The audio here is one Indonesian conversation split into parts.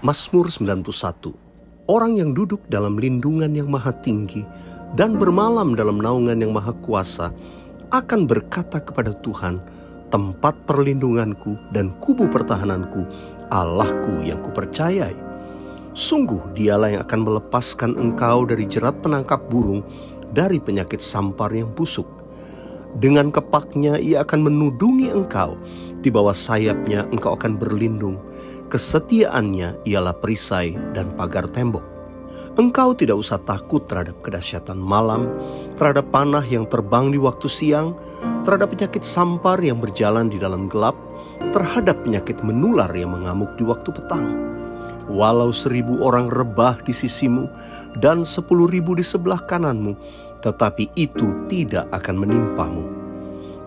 Mazmur 91. Orang yang duduk dalam lindungan yang maha tinggi dan bermalam dalam naungan yang maha kuasa akan berkata kepada Tuhan, tempat perlindunganku dan kubu pertahananku, Allahku yang kupercayai. Sungguh dialah yang akan melepaskan engkau dari jerat penangkap burung, dari penyakit sampar yang busuk. Dengan kepaknya ia akan menudungi engkau, di bawah sayapnya engkau akan berlindung. Kesetiaannya ialah perisai dan pagar tembok. Engkau tidak usah takut terhadap kedahsyatan malam, terhadap panah yang terbang di waktu siang, terhadap penyakit sampar yang berjalan di dalam gelap, terhadap penyakit menular yang mengamuk di waktu petang. Walau 1.000 orang rebah di sisimu dan 10.000 di sebelah kananmu, tetapi itu tidak akan menimpamu.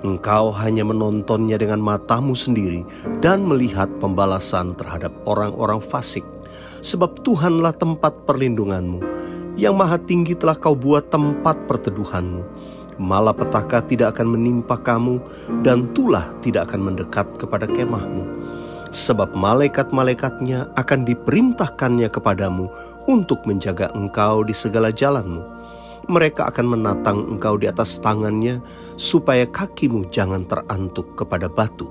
Engkau hanya menontonnya dengan matamu sendiri dan melihat pembalasan terhadap orang-orang fasik. Sebab Tuhanlah tempat perlindunganmu, yang maha tinggi telah kau buat tempat perteduhanmu. Malapetaka tidak akan menimpa kamu, dan tulah tidak akan mendekat kepada kemahmu. Sebab malaikat-malaikatnya akan diperintahkannya kepadamu untuk menjaga engkau di segala jalanmu. Mereka akan menatang engkau di atas tangannya, supaya kakimu jangan terantuk kepada batu.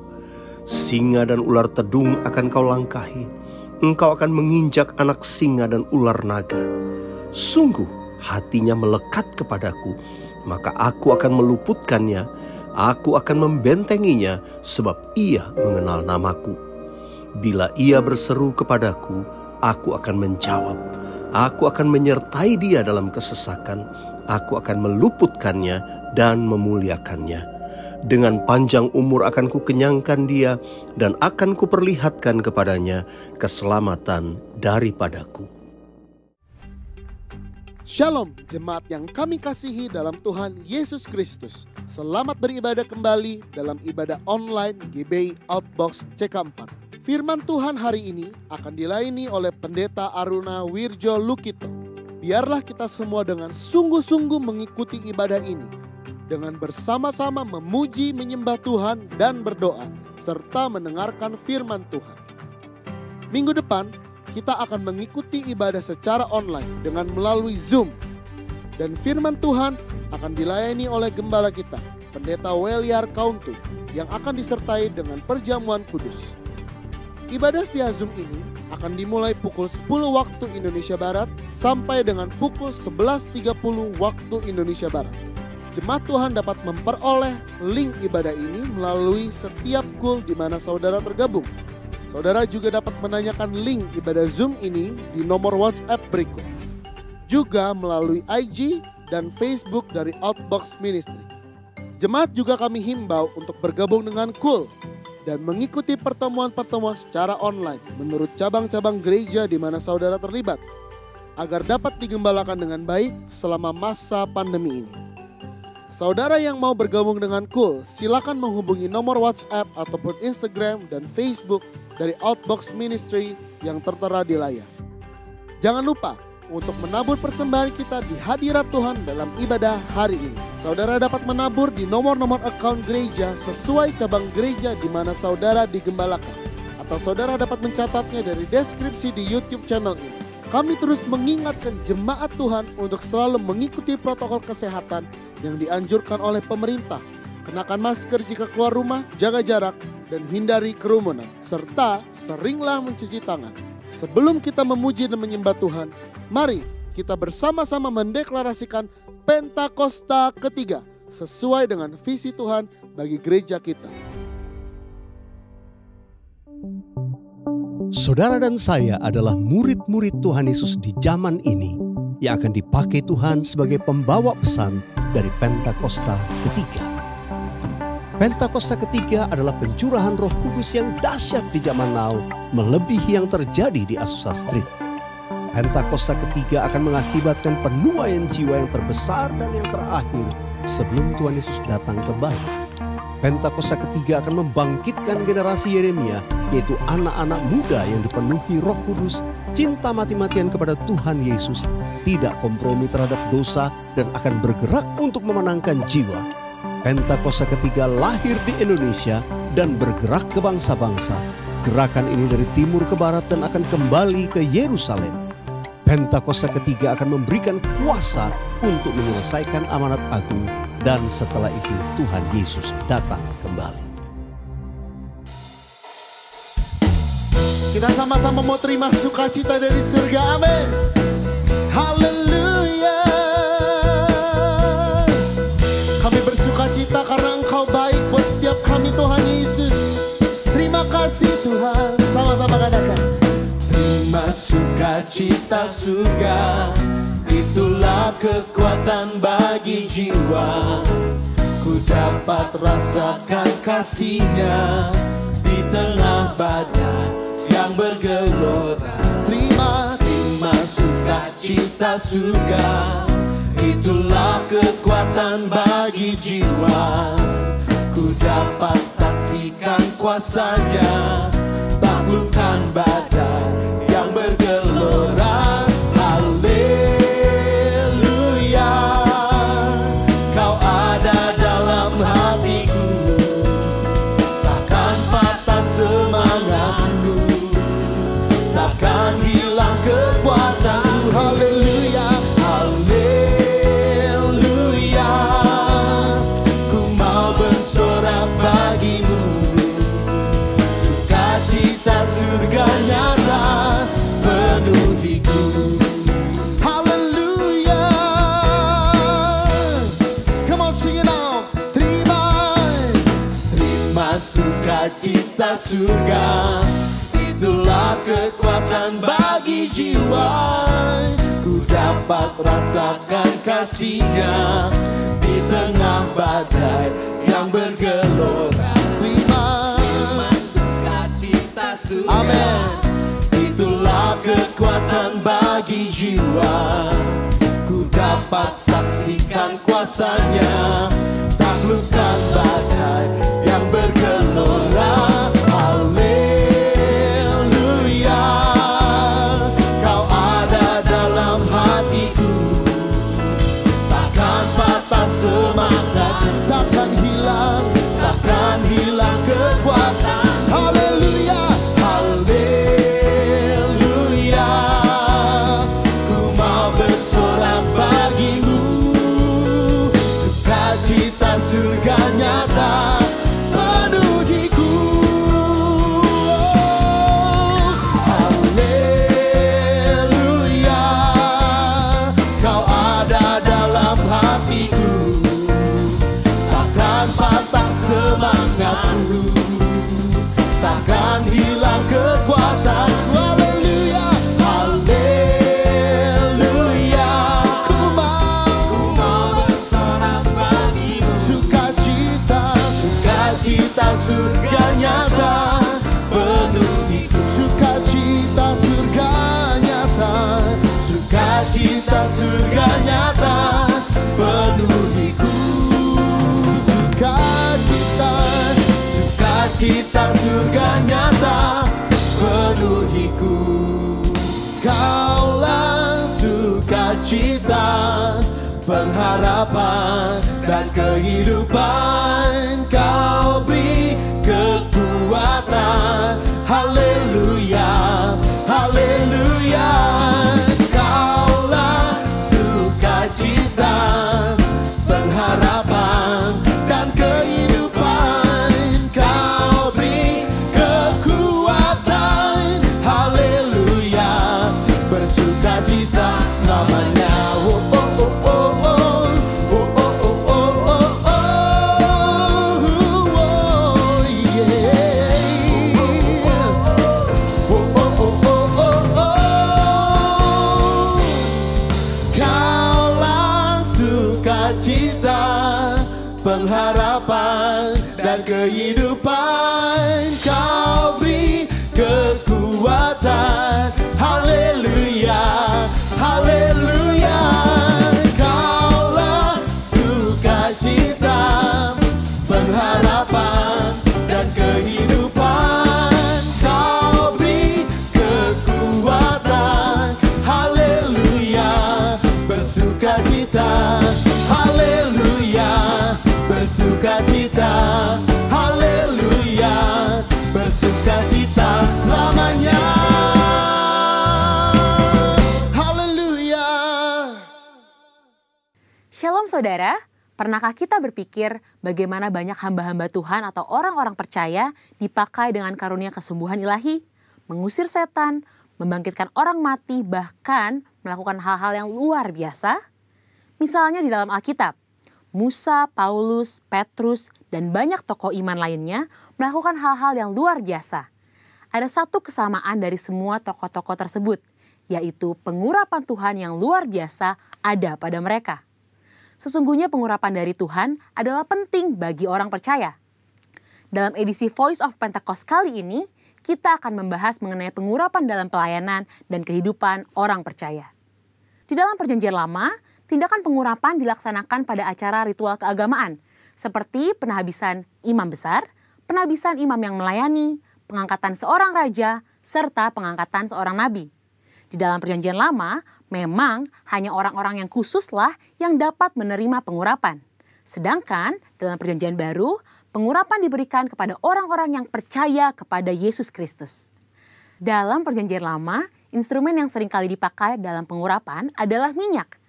Singa dan ular tedung akan kau langkahi. Engkau akan menginjak anak singa dan ular naga. Sungguh hatinya melekat kepadaku, maka aku akan meluputkannya. Aku akan membentenginya, sebab ia mengenal namaku. Bila ia berseru kepadaku, aku akan menjawab. Aku akan menyertai dia dalam kesesakan. Aku akan meluputkannya dan memuliakannya. Dengan panjang umur akan kukenyangkan dia, dan akan kuperlihatkan kepadanya keselamatan daripadaku. Shalom jemaat yang kami kasihi dalam Tuhan Yesus Kristus. Selamat beribadah kembali dalam ibadah online GBI Outbox CK4. Firman Tuhan hari ini akan dilayani oleh Pendeta Aruna Wirjo Lukito. Biarlah kita semua dengan sungguh-sungguh mengikuti ibadah ini, dengan bersama-sama memuji, menyembah Tuhan, dan berdoa, serta mendengarkan firman Tuhan. Minggu depan, kita akan mengikuti ibadah secara online dengan melalui Zoom. Dan firman Tuhan akan dilayani oleh gembala kita, Pendeta Weliar Kauntu, yang akan disertai dengan perjamuan kudus. Ibadah via Zoom ini akan dimulai pukul 10 waktu Indonesia Barat sampai dengan pukul 11.30 waktu Indonesia Barat. Jemaat Tuhan dapat memperoleh link ibadah ini melalui setiap goal di mana saudara tergabung. Saudara juga dapat menanyakan link ibadah Zoom ini di nomor WhatsApp berikut. Juga melalui IG dan Facebook dari Outbox Ministry. Jemaat juga kami himbau untuk bergabung dengan Cool dan mengikuti pertemuan-pertemuan secara online menurut cabang-cabang gereja di mana saudara terlibat, agar dapat digembalakan dengan baik selama masa pandemi ini. Saudara yang mau bergabung dengan Cool, silakan menghubungi nomor WhatsApp ataupun Instagram dan Facebook dari Outbox Ministry yang tertera di layar. Jangan lupa untuk menabur persembahan kita di hadirat Tuhan dalam ibadah hari ini. Saudara dapat menabur di nomor-nomor account gereja sesuai cabang gereja di mana saudara digembalakan. Atau saudara dapat mencatatnya dari deskripsi di YouTube channel ini. Kami terus mengingatkan jemaat Tuhan untuk selalu mengikuti protokol kesehatan yang dianjurkan oleh pemerintah. Kenakan masker jika keluar rumah, jaga jarak, dan hindari kerumunan. Serta seringlah mencuci tangan. Sebelum kita memuji dan menyembah Tuhan, mari kita bersama-sama mendeklarasikan Pentakosta ketiga sesuai dengan visi Tuhan bagi gereja kita. Saudara dan saya adalah murid-murid Tuhan Yesus di zaman ini yang akan dipakai Tuhan sebagai pembawa pesan dari Pentakosta ketiga. Pentakosta ketiga adalah pencurahan Roh Kudus yang dahsyat di zaman now, melebihi yang terjadi di Azusa Street. Pentakosta ketiga akan mengakibatkan penuaian jiwa yang terbesar dan yang terakhir sebelum Tuhan Yesus datang kembali. Pentakosta ketiga akan membangkitkan generasi Yeremia, yaitu anak-anak muda yang dipenuhi Roh Kudus, cinta mati-matian kepada Tuhan Yesus, tidak kompromi terhadap dosa, dan akan bergerak untuk memenangkan jiwa. Pentakosta ketiga lahir di Indonesia dan bergerak ke bangsa-bangsa. Gerakan ini dari timur ke barat dan akan kembali ke Yerusalem. Pentakosta ketiga akan memberikan kuasa untuk menyelesaikan amanat agung, dan setelah itu Tuhan Yesus datang kembali. Kita sama-sama mau terima sukacita dari surga. Amin. Haleluya. Kami bersukacita karena Engkau baik buat setiap kami, Tuhan Yesus. Terima kasih Tuhan. Sama-sama katakan. Terima sukacita surga, itulah kekuatan bagi jiwa. Ku dapat rasakan kasih-Nya di tengah badai yang bergelora. Terima sukacita surga, itulah kekuatan bagi jiwa. Ku dapat saksikan kuasa-Nya, taklukkan badai yang bergelora. Haleluya, Kau ada dalam hatiku, takkan patah semangatku, takkan hilang kekuatanku. Haleluya, haleluya, ku mau bersorak bagimu, sukacita surga nyata penuhiku. Haleluya. Come on, sing it out. Terima sukacita surga, itulah kekuatan bagi jiwa. Ku dapat rasakan kasih-Nya di tengah badai yang bergelora. Terima sukacita surga, Amin. itulah kekuatan bagi jiwa. Ku dapat saksikan kuasa-Nya, taklukkan badai yang bergelora. Haleluya, Kau ada dalam hatiku, takkan patah semangat, Takkan hilang. takkan hilang kekuatan. Haleluya. Haleluya, ku mau bersorak bagimu, sukacita surga nyata penuhiku. Haleluya, Kau ada dalam hatiku, takkan patah semangatku, takkan hilang kekuatanku. Haleluya, haleluya, ku mau bersorak bagimu, sukacita surga nyata penuhiku. Sukacita surga nyata. Sukacita surga nyata penuhiku. Sukacita surga nyata penuhiku. Kaulah sukacita, pengharapan dan kehidupan. Kau beri kekuatan. Haleluya, haleluya, Kaulah sukacita, pengharapan dan kehidupan. Kau beri kekuatan. Haleluya, bersukacita selamanya. Oh, oh, oh, oh, oh. Oh, oh, oh, oh, oh, oh. Oh, yeah. Oh, oh, oh, oh, oh, oh. Kaulah sukacita, pengharapan dan kehidupan. Kau beri kekuatan. Haleluya, haleluya, Kaulah sukacita, pengharapan dan kehidupan. Kau beri kekuatan. Haleluya, bersukacita. Haleluya, bersukacita. Haleluya, bersukacita. Saudara, pernahkah kita berpikir bagaimana banyak hamba-hamba Tuhan atau orang-orang percaya dipakai dengan karunia kesembuhan ilahi, mengusir setan, membangkitkan orang mati, bahkan melakukan hal-hal yang luar biasa? Misalnya di dalam Alkitab, Musa, Paulus, Petrus, dan banyak tokoh iman lainnya melakukan hal-hal yang luar biasa. Ada satu kesamaan dari semua tokoh-tokoh tersebut, yaitu pengurapan Tuhan yang luar biasa ada pada mereka. Sesungguhnya pengurapan dari Tuhan adalah penting bagi orang percaya. Dalam edisi Voice of Pentecost kali ini, kita akan membahas mengenai pengurapan dalam pelayanan dan kehidupan orang percaya. Di dalam Perjanjian Lama, tindakan pengurapan dilaksanakan pada acara ritual keagamaan, seperti penhabisan imam besar, penhabisan imam yang melayani, pengangkatan seorang raja, serta pengangkatan seorang nabi. Di dalam Perjanjian Lama, memang hanya orang-orang yang khususlah yang dapat menerima pengurapan. Sedangkan dalam Perjanjian Baru, pengurapan diberikan kepada orang-orang yang percaya kepada Yesus Kristus. Dalam Perjanjian Lama, instrumen yang sering kali dipakai dalam pengurapan adalah minyak.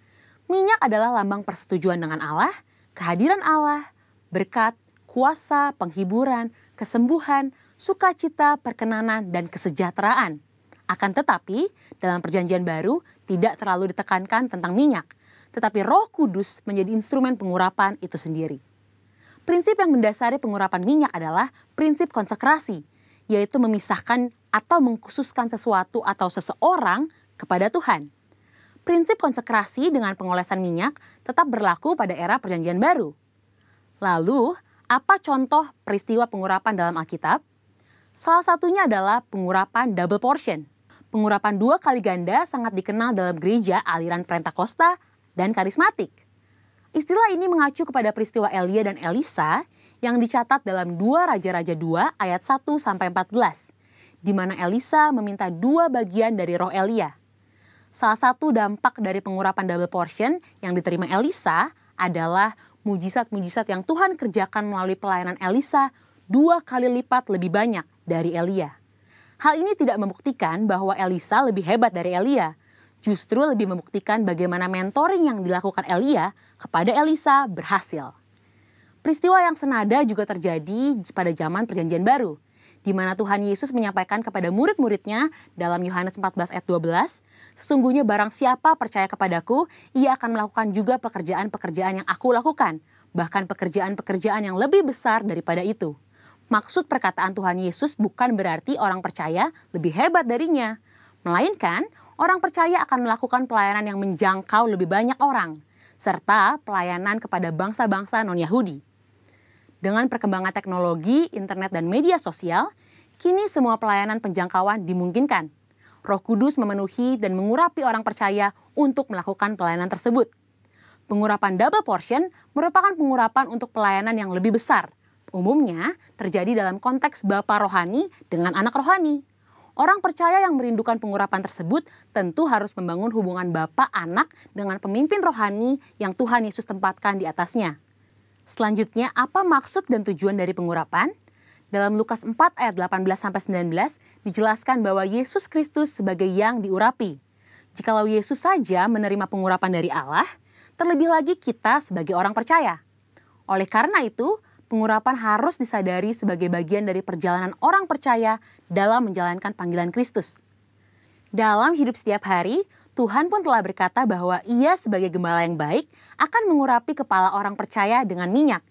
Minyak adalah lambang persetujuan dengan Allah, kehadiran Allah, berkat, kuasa, penghiburan, kesembuhan, sukacita, perkenanan, dan kesejahteraan. Akan tetapi, dalam Perjanjian Baru tidak terlalu ditekankan tentang minyak, tetapi Roh Kudus menjadi instrumen pengurapan itu sendiri. Prinsip yang mendasari pengurapan minyak adalah prinsip konsekrasi, yaitu memisahkan atau mengkhususkan sesuatu atau seseorang kepada Tuhan. Prinsip konsekrasi dengan pengolesan minyak tetap berlaku pada era Perjanjian Baru. Lalu, apa contoh peristiwa pengurapan dalam Alkitab? Salah satunya adalah pengurapan double portion. Pengurapan 2 kali ganda sangat dikenal dalam gereja aliran Pentakosta dan karismatik. Istilah ini mengacu kepada peristiwa Elia dan Elisa yang dicatat dalam 2 Raja-Raja 2 ayat 1-14, di mana Elisa meminta 2 bagian dari roh Elia. Salah satu dampak dari pengurapan double portion yang diterima Elisa adalah mujizat-mujizat yang Tuhan kerjakan melalui pelayanan Elisa 2 kali lipat lebih banyak dari Elia. Hal ini tidak membuktikan bahwa Elisa lebih hebat dari Elia, justru lebih membuktikan bagaimana mentoring yang dilakukan Elia kepada Elisa berhasil. Peristiwa yang senada juga terjadi pada zaman Perjanjian Baru, di mana Tuhan Yesus menyampaikan kepada murid-muridnya dalam Yohanes 14 ayat 12, "Sesungguhnya barang siapa percaya kepadaku, ia akan melakukan juga pekerjaan-pekerjaan yang aku lakukan, bahkan pekerjaan-pekerjaan yang lebih besar daripada itu." Maksud perkataan Tuhan Yesus bukan berarti orang percaya lebih hebat darinya, melainkan orang percaya akan melakukan pelayanan yang menjangkau lebih banyak orang, serta pelayanan kepada bangsa-bangsa non-Yahudi. Dengan perkembangan teknologi, internet, dan media sosial, kini semua pelayanan penjangkauan dimungkinkan. Roh Kudus memenuhi dan mengurapi orang percaya untuk melakukan pelayanan tersebut. Pengurapan double portion merupakan pengurapan untuk pelayanan yang lebih besar. Umumnya terjadi dalam konteks bapa rohani dengan anak rohani. Orang percaya yang merindukan pengurapan tersebut tentu harus membangun hubungan bapa anak dengan pemimpin rohani yang Tuhan Yesus tempatkan di atasnya. Selanjutnya, apa maksud dan tujuan dari pengurapan? Dalam Lukas 4 ayat 18-19 dijelaskan bahwa Yesus Kristus sebagai yang diurapi. Jikalau Yesus saja menerima pengurapan dari Allah, terlebih lagi kita sebagai orang percaya. Oleh karena itu, pengurapan harus disadari sebagai bagian dari perjalanan orang percaya dalam menjalankan panggilan Kristus. Dalam hidup setiap hari, Tuhan pun telah berkata bahwa Ia sebagai gembala yang baik akan mengurapi kepala orang percaya dengan minyak.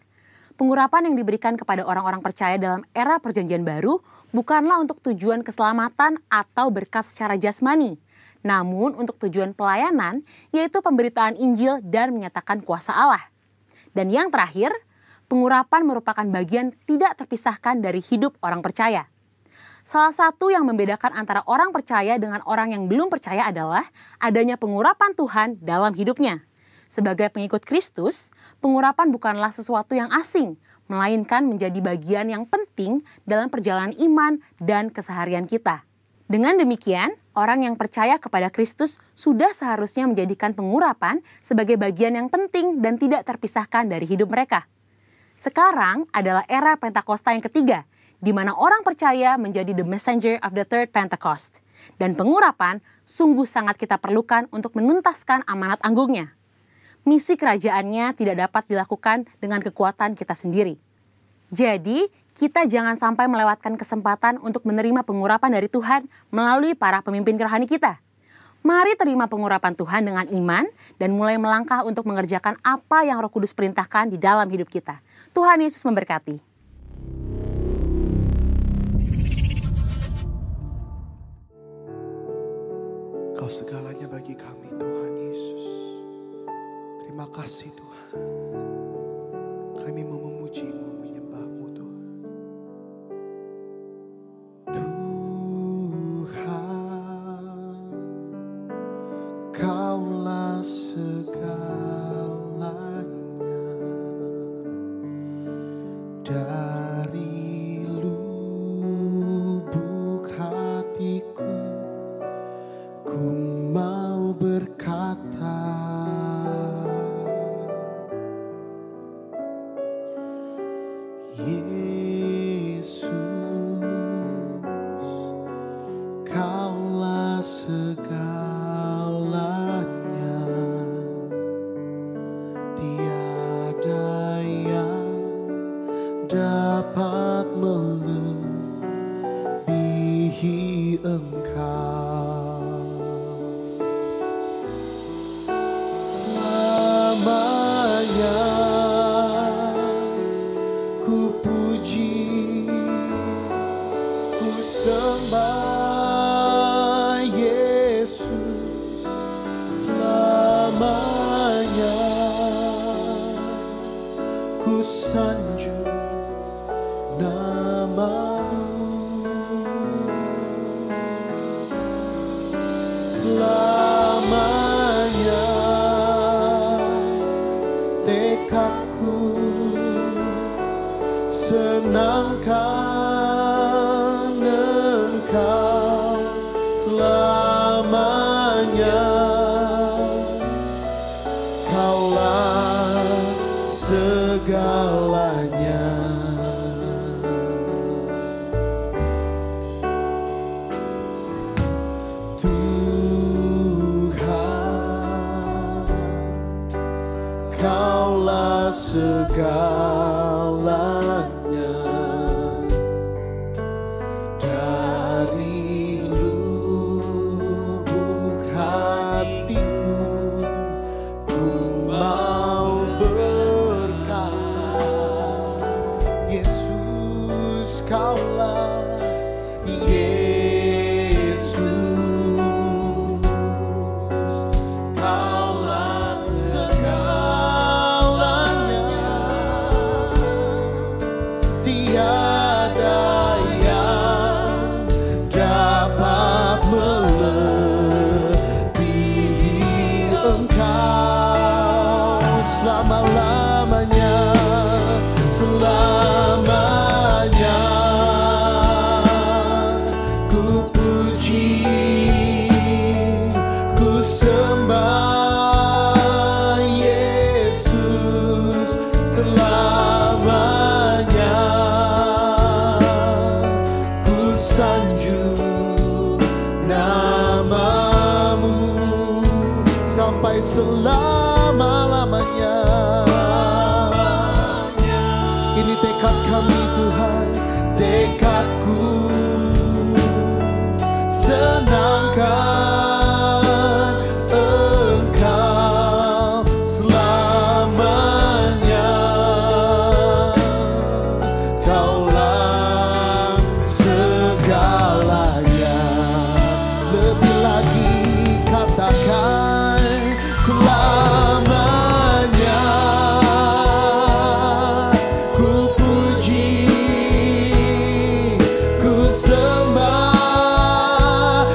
Pengurapan yang diberikan kepada orang-orang percaya dalam era Perjanjian Baru bukanlah untuk tujuan keselamatan atau berkat secara jasmani, namun untuk tujuan pelayanan, yaitu pemberitaan Injil dan menyatakan kuasa Allah. Dan yang terakhir, pengurapan merupakan bagian tidak terpisahkan dari hidup orang percaya. Salah satu yang membedakan antara orang percaya dengan orang yang belum percaya adalah adanya pengurapan Tuhan dalam hidupnya. Sebagai pengikut Kristus, pengurapan bukanlah sesuatu yang asing, melainkan menjadi bagian yang penting dalam perjalanan iman dan keseharian kita. Dengan demikian, orang yang percaya kepada Kristus sudah seharusnya menjadikan pengurapan sebagai bagian yang penting dan tidak terpisahkan dari hidup mereka. Sekarang adalah era Pentakosta yang ketiga, di mana orang percaya menjadi the messenger of the third Pentecost. Dan pengurapan sungguh sangat kita perlukan untuk menuntaskan amanat anggungnya. Misi kerajaannya tidak dapat dilakukan dengan kekuatan kita sendiri. Jadi, kita jangan sampai melewatkan kesempatan untuk menerima pengurapan dari Tuhan melalui para pemimpin rohani kita. Mari terima pengurapan Tuhan dengan iman dan mulai melangkah untuk mengerjakan apa yang Roh Kudus perintahkan di dalam hidup kita. Tuhan Yesus memberkati. Kau segalanya bagi kami, Tuhan Yesus. Terima kasih Tuhan. Kami mau memuji-Mu, menyembah-Mu Tuhan. Tuhan, Kaulah segalanya. Dari lubuk hatiku, ku mau berkata, Yesus, Kaulah segalanya. Tiada yang dapat melebihi Engkau. Selamanya ku puji, ku sembah Yesus. Selamanya ku sanjung nama-Mu. Selamanya tekadku senangkan Engkau. Selamanya Kaulah segalanya. Tuhan, Kaulah segalanya. Dari lubuk hatiku, ku mau berkata, Yesus, Kaulah, Yesus, Kaulah segalanya. Tiada yang dapat melebihi Engkau. Selama-lamanya, selamanya ku puji, ku sembah Yesus. Selamanya ku sanjung nama-Mu sampai selama-lamanya. Ini tekad kami Tuhan, tekadku senangkan Engkau. Selamanya Kaulah segalanya. Lebih lagi katakan, selamanya ku puji, ku sembah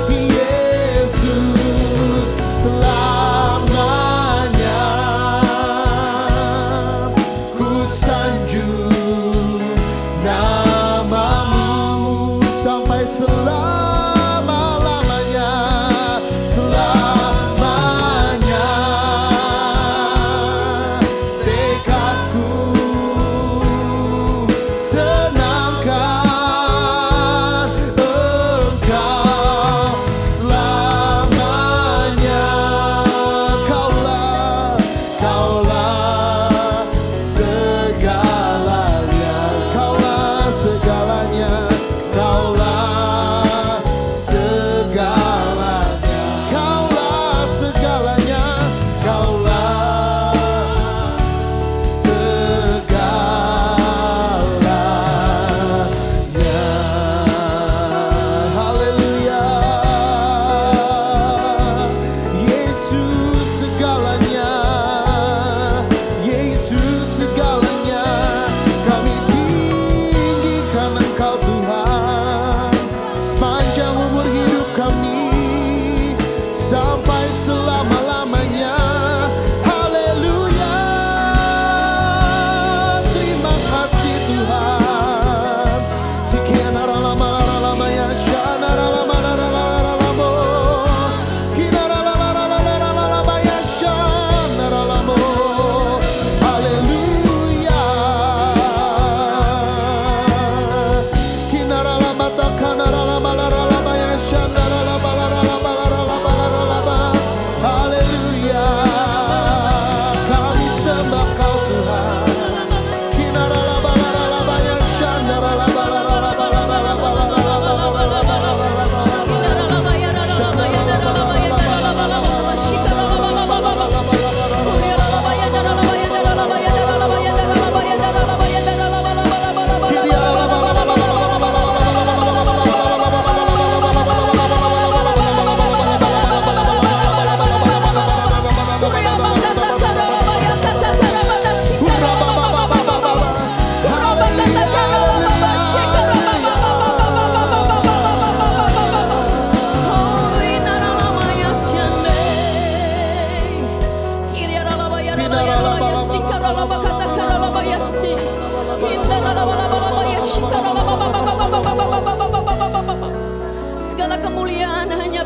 Yesus.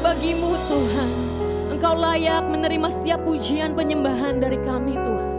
bagimu Tuhan. Engkau layak menerima setiap pujian penyembahan dari kami Tuhan.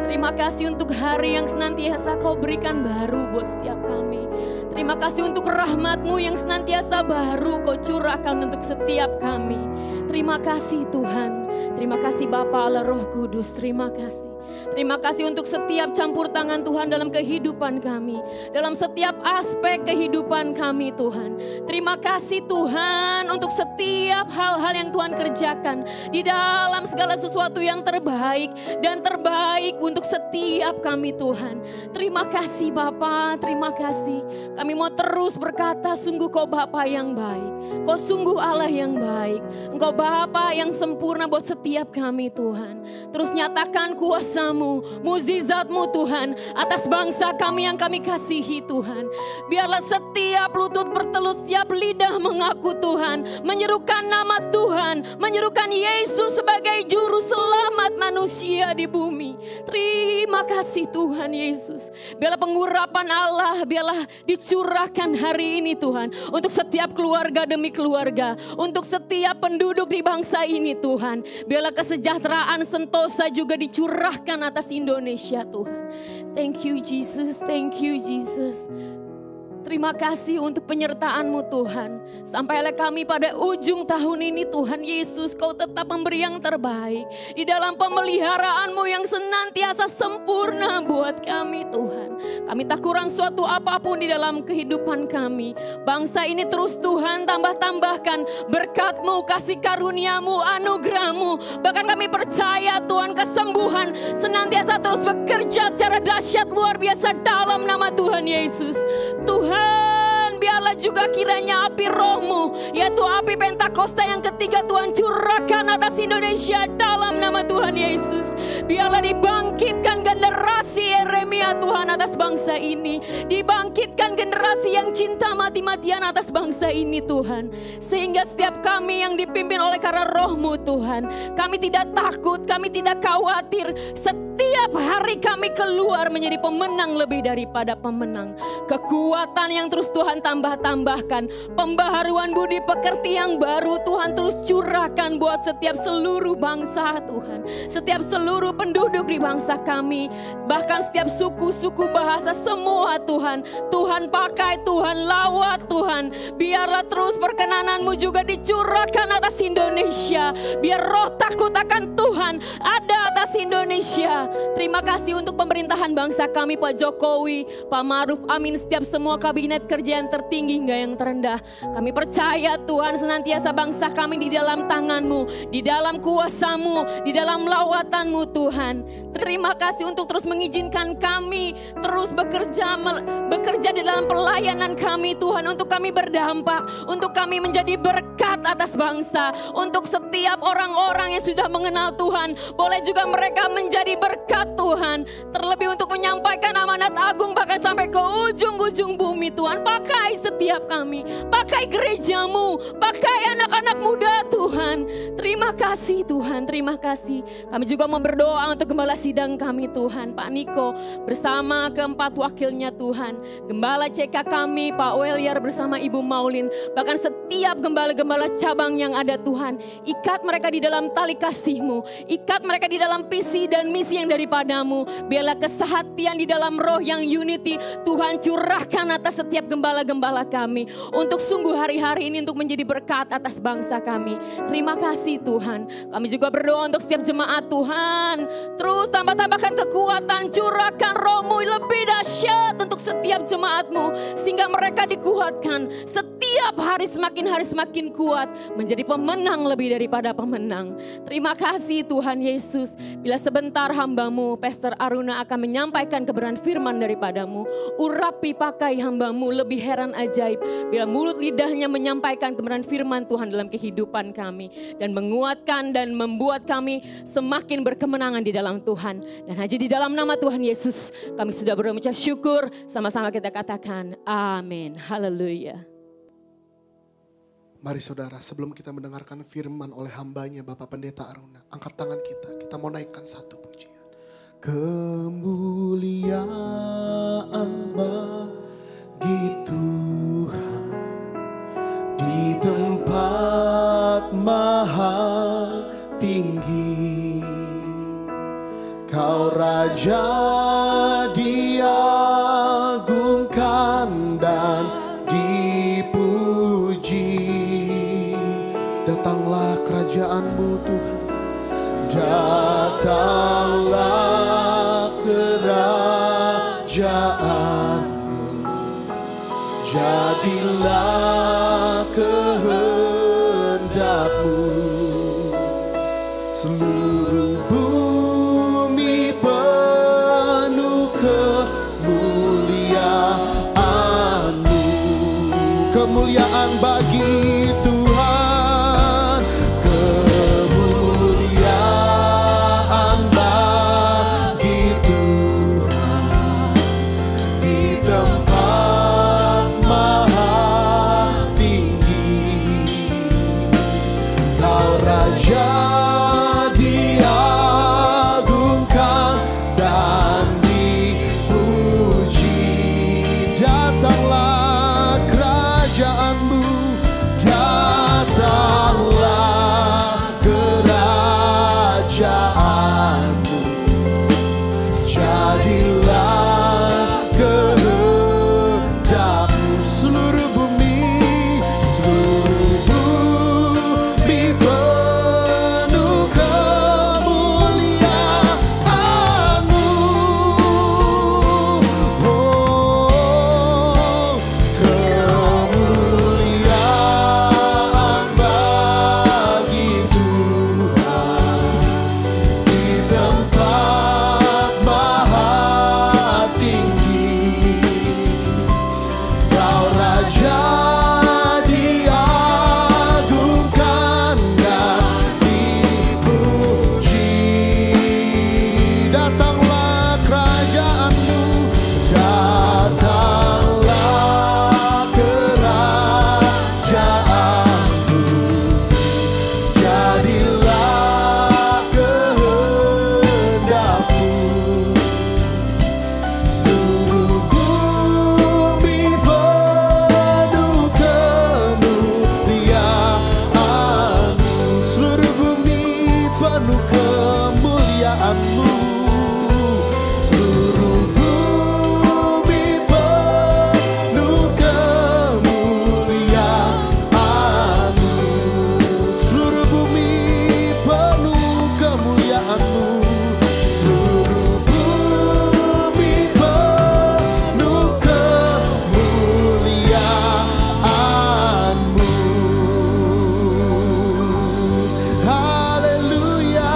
Terima kasih untuk hari yang senantiasa Kau berikan baru buat setiap kami. Terima kasih untuk rahmat-Mu yang senantiasa baru Kau curahkan untuk setiap kami. Terima kasih Tuhan. Terima kasih Bapa Allah Roh Kudus. Terima kasih. Terima kasih untuk setiap campur tangan Tuhan dalam kehidupan kami. Dalam setiap aspek kehidupan kami Tuhan. Terima kasih Tuhan untuk setiap hal-hal yang Tuhan kerjakan. Di dalam segala sesuatu yang terbaik dan terbaik untuk setiap kami Tuhan. Terima kasih Bapa, terima kasih. Kami mau terus berkata sungguh Kau Bapa yang baik. Kau sungguh Allah yang baik. Engkau Bapa yang sempurna buat setiap kami Tuhan. Terus nyatakan kuasa-Mu, mukjizat-Mu Tuhan atas bangsa kami yang kami kasihi Tuhan. Biarlah setiap lutut bertelut, setiap lidah mengaku Tuhan, menyerukan nama Tuhan, menyerukan Yesus sebagai juru selamat manusia di bumi. Terima kasih Tuhan Yesus. Biarlah pengurapan Allah, biarlah dicurahkan hari ini Tuhan, untuk setiap keluarga demi keluarga, untuk setiap penduduk di bangsa ini Tuhan. Biarlah kesejahteraan sentosa juga dicurahkan atas Indonesia Tuhan. Thank you Jesus, thank you Jesus. Terima kasih untuk penyertaan-Mu Tuhan. Sampailah kami pada ujung tahun ini Tuhan Yesus, Kau tetap memberi yang terbaik. Di dalam pemeliharaan-Mu yang senantiasa sempurna buat kami Tuhan. Kami tak kurang suatu apapun di dalam kehidupan kami. Bangsa ini terus Tuhan tambah-tambahkan berkat-Mu, kasih karunia-Mu, anugerah-Mu. Bahkan kami percaya Tuhan kesembuhan senantiasa terus bekerja secara dahsyat luar biasa dalam nama Tuhan Yesus. Tuhan, biarlah juga kiranya api Roh-Mu, yaitu api Pentakosta yang ketiga Tuhan curahkan atas Indonesia dalam nama Tuhan Yesus. Biarlah dibangkitkan generasi Yeremia Tuhan atas bangsa ini. Dibangkitkan generasi yang cinta mati-matian atas bangsa ini Tuhan. Sehingga setiap kami yang dipimpin oleh karena Roh-Mu Tuhan, kami tidak takut, kami tidak khawatir. Setiap hari kami keluar menjadi pemenang lebih daripada pemenang. Kekuatan yang terus Tuhan tambah-tambahkan. Pembaharuan budi pekerti yang baru Tuhan terus curahkan buat setiap seluruh bangsa Tuhan. Setiap seluruh penduduk di bangsa kami. Bahkan setiap suku-suku bahasa semua Tuhan. Tuhan pakai, Tuhan lawat Tuhan. Biarlah terus perkenanan-Mu juga dicurahkan atas Indonesia. Biar roh takut akan Tuhan ada atas Indonesia. Terima kasih untuk pemerintahan bangsa kami Pak Jokowi, Pak Ma'ruf Amin, setiap semua kabinet kerja yang tertinggi hingga yang terendah. Kami percaya Tuhan senantiasa bangsa kami di dalam tangan-Mu, di dalam kuasa-Mu, di dalam lawatan-Mu Tuhan. Terima kasih untuk terus mengizinkan kami terus bekerja di dalam pelayanan kami Tuhan. Untuk kami berdampak, untuk kami menjadi berkat atas bangsa. Untuk setiap orang-orang yang sudah mengenal Tuhan, boleh juga mereka menjadi berkat Tuhan. Terlebih untuk menyampaikan amanat agung bahkan sampai ke ujung-ujung bumi Tuhan. Pakai setiap kami, pakai gereja-Mu, pakai anak-anak muda Tuhan. Terima kasih Tuhan, terima kasih. Kami juga mau berdoa untuk gembala sidang kami Tuhan, Pak Niko bersama keempat wakilnya Tuhan. Gembala CK kami, Pak Weliar bersama Ibu Maulin. Bahkan setiap gembala-gembala cabang yang ada Tuhan. Ikat mereka di dalam tali kasih-Mu. Ikat mereka di dalam visi dan misi yang daripada-Mu. Biarlah kesehatian di dalam roh yang unity Tuhan curahkan atas setiap gembala-gembala kami. Untuk sungguh hari-hari ini untuk menjadi berkat atas bangsa kami. Terima kasih Tuhan. Kami juga berdoa untuk setiap jemaat Tuhan. Terus tambah-tambahkan kekuatan, curahkan Roh-Mu lebih dahsyat untuk setiap jemaat-Mu. Sehingga mereka dikuatkan. Setiap hari semakin kuat. Menjadi pemenang lebih daripada pemenang. Terima kasih Tuhan Yesus. Bila sebentar hamba-Mu, Pastor Aruna akan menyampaikan kebenaran firman daripada-Mu. Urapi pakai hamba-Mu lebih heran ajaib. Bila mulut lidahnya menyampaikan kebenaran firman Tuhan dalam kehidupan kami. Dan menguatkan dan membuat kami semakin berkemenangan di dalam Tuhan. Dan hanya di dalam nama Tuhan Yesus kami sudah berucap syukur. Sama-sama kita katakan amin. Haleluya. Mari saudara, sebelum kita mendengarkan firman oleh hambanya Bapak Pendeta Aruna, angkat tangan kita mau naikkan satu pujian. Kemuliaan bagi Tuhan di tempat Raja diagungkan dan dipuji. Datanglah kerajaanmu Tuhan. Datanglah kerajaanmu, jadilah kehendakmu. Seluruh bumi penuh kemuliaan-Mu. Kemuliaan bagi Tuhan. Kemuliaan bagi Tuhan di tempat maha tinggi. Kau Raja diagungkan dan dipuji. Datanglah kerajaanmu. Datanglah kerajaanmu, jadilah kehendakmu. Seluruh bumi Penuh kemuliaan-Mu. Oh, kemuliaan bagi Tuhan di tempat maha tinggi. Kau Raja diagungkan dan dipuji. datanglah kerajaanmu. Datanglah kerajaanmu, jadilah kehendakmu. Seluruh bumi penuh kemuliaan-Mu. Seluruh bumi penuh kemuliaan-Mu. Seluruh bumi penuh kemuliaan-Mu. Seluruh bumi penuh kemuliaan-Mu. Seluruh bumi penuh kemuliaan-Mu. Haleluya.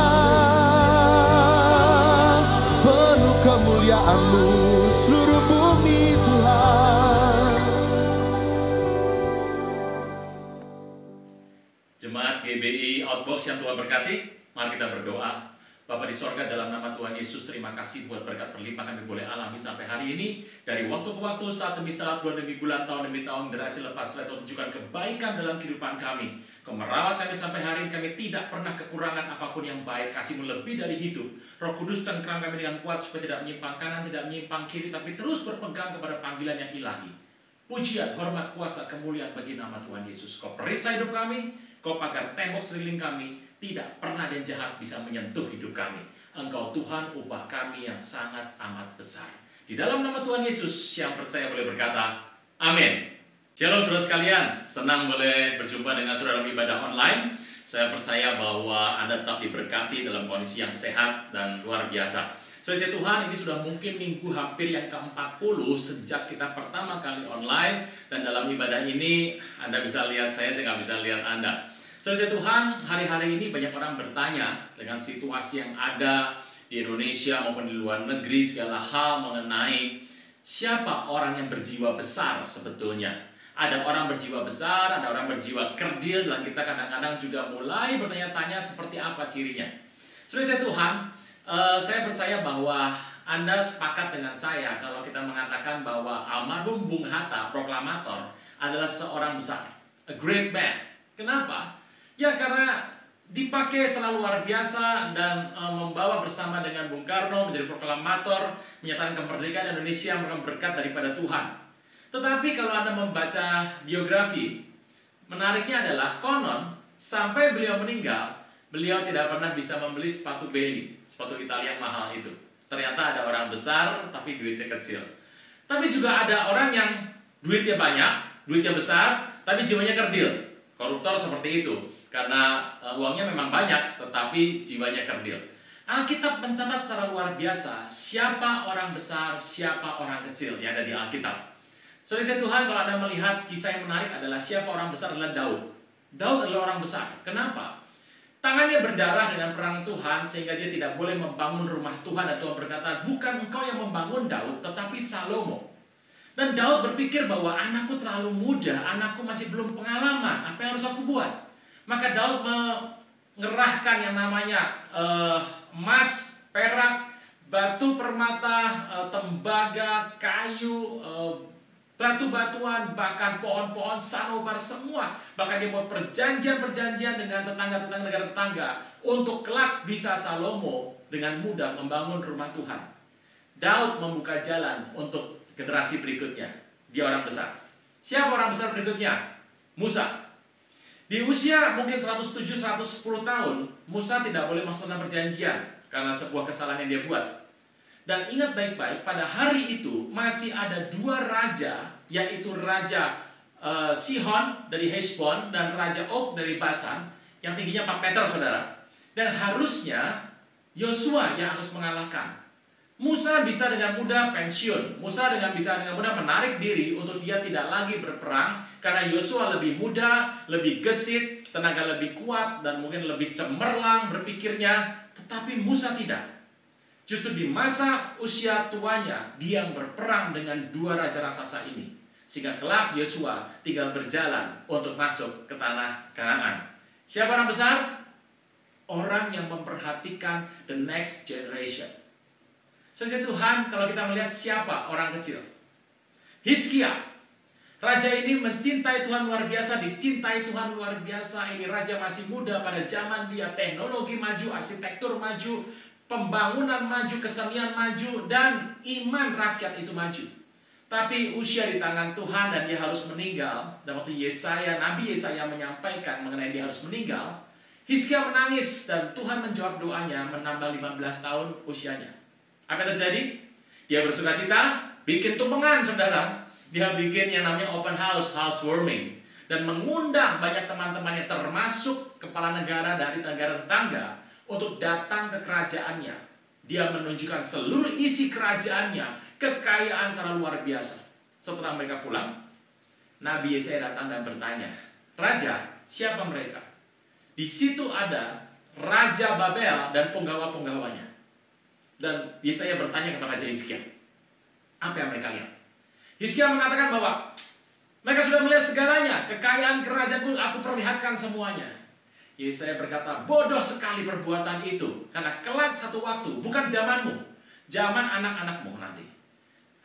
Penuh kemuliaan-Mu. Seluruh bumi Tuhan. Jemaat GBI Outbox yang Tuhan berkati, mari kita berdoa. Bapa di sorga, dalam nama Tuhan Yesus, terima kasih buat berkat berlimpah kami boleh alami sampai hari ini. Dari waktu ke waktu, saat demi saat, bulan demi bulan, tahun demi tahun, generasi lepas generasi tunjukkan kebaikan dalam kehidupan kami. Kau merawat kami sampai hari ini, kami tidak pernah kekurangan apapun yang baik. Kasih-Mu lebih dari hidup. Roh Kudus cengkram kami dengan kuat supaya tidak menyimpang kanan, tidak menyimpang kiri, tapi terus berpegang kepada panggilan yang ilahi. Pujian, hormat, kuasa, kemuliaan bagi nama Tuhan Yesus. Kau perisai hidup kami, Kau pagar tembok sekeliling kami, tidak pernah ada yang jahat bisa menyentuh hidup kami. Engkau Tuhan, upah kami yang sangat amat besar. Di dalam nama Tuhan Yesus, yang percaya boleh berkata, amin. Shalom saudara sekalian, senang boleh berjumpa dengan saudara dalam ibadah online. Saya percaya bahwa Anda tetap diberkati dalam kondisi yang sehat dan luar biasa. Saudara Tuhan, ini sudah mungkin minggu hampir yang ke-40 sejak kita pertama kali online. Dan dalam ibadah ini, Anda bisa lihat saya nggak bisa lihat Anda. Saudara Tuhan, hari-hari ini banyak orang bertanya dengan situasi yang ada di Indonesia maupun di luar negeri, segala hal mengenai siapa orang yang berjiwa besar sebetulnya. Ada orang berjiwa besar, ada orang berjiwa kerdil, dan kita kadang-kadang juga mulai bertanya-tanya seperti apa cirinya. Saudara Tuhan, saya percaya bahwa Anda sepakat dengan saya kalau kita mengatakan bahwa almarhum Bung Hatta, proklamator, adalah seorang besar, a great man. Kenapa? Ya karena dipakai selalu luar biasa dan membawa bersama dengan Bung Karno menjadi proklamator, menyatakan kemerdekaan Indonesia merupakan berkat daripada Tuhan. Tetapi kalau Anda membaca biografi, menariknya adalah konon sampai beliau meninggal, beliau tidak pernah bisa membeli sepatu Bailey, sepatu Italia yang mahal itu. Ternyata ada orang besar tapi duitnya kecil. Tapi juga ada orang yang duitnya banyak, duitnya besar, tapi jiwanya kerdil. Koruptor seperti itu. Karena uangnya memang banyak, tetapi jiwanya kerdil. Alkitab mencatat secara luar biasa siapa orang besar, siapa orang kecil yang ada di Alkitab. Saudara Tuhan, kalau Anda melihat kisah yang menarik adalah siapa orang besar adalah Daud. Daud adalah orang besar. Kenapa? Tangannya berdarah dengan perang Tuhan sehingga dia tidak boleh membangun rumah Tuhan. Dan Tuhan berkata, bukan engkau yang membangun Daud, tetapi Salomo. Dan Daud berpikir bahwa anakku terlalu muda, anakku masih belum pengalaman, apa yang harus aku buat? Maka Daud mengerahkan yang namanya emas, perak, batu permata, tembaga, kayu, batu-batuan, bahkan pohon-pohon sanobar semua. Bahkan dia buat perjanjian-perjanjian dengan tetangga-tetangga negara tetangga untuk kelak bisa Salomo dengan mudah membangun rumah Tuhan. Daud membuka jalan untuk generasi berikutnya. Dia orang besar. Siapa orang besar berikutnya? Musa. Di usia mungkin 107-110 tahun, Musa tidak boleh masuk dalam perjanjian karena sebuah kesalahan yang dia buat. Dan ingat baik-baik, pada hari itu masih ada dua raja, yaitu Raja Sihon dari Heshbon dan Raja Og dari Basan, yang tingginya 4 meter, saudara. Dan harusnya Yosua yang harus mengalahkan. Musa bisa dengan mudah pensiun. Musa bisa dengan mudah menarik diri untuk dia tidak lagi berperang, karena Yosua lebih muda, lebih gesit, tenaga lebih kuat, dan mungkin lebih cemerlang berpikirnya. Tetapi Musa tidak. Justru di masa usia tuanya, dia yang berperang dengan dua raja raksasa ini. Sehingga kelak Yosua tinggal berjalan untuk masuk ke tanah Kanaan. Siapa orang besar? Orang yang memperhatikan the next generation. Saudara Tuhan, kalau kita melihat siapa orang kecil? Hizkia. Raja ini mencintai Tuhan luar biasa, dicintai Tuhan luar biasa. Ini raja masih muda pada zaman dia, teknologi maju, arsitektur maju, pembangunan maju, kesenian maju, dan iman rakyat itu maju. Tapi usia di tangan Tuhan dan dia harus meninggal. Dan waktu Nabi Yesaya menyampaikan mengenai dia harus meninggal, Hizkia menangis dan Tuhan menjawab doanya, menambah 15 tahun usianya. Apa yang terjadi? Dia bersuka cita, bikin tumpengan, saudara. Dia bikin yang namanya open house, housewarming, dan mengundang banyak teman-temannya termasuk kepala negara dari negara tetangga untuk datang ke kerajaannya. Dia menunjukkan seluruh isi kerajaannya, kekayaan secara luar biasa. Setelah mereka pulang, Nabi Yesaya datang dan bertanya, "Raja, siapa mereka?" Di situ ada Raja Babel dan penggawa-penggawanya. Dan Yesaya bertanya kepada Raja Hizkia, apa yang mereka lihat? Hizkia mengatakan bahwa mereka sudah melihat segalanya, kekayaan kerajaanku aku perlihatkan semuanya. Yesaya berkata, bodoh sekali perbuatan itu, karena kelak satu waktu, bukan zamanmu, zaman anak-anakmu nanti.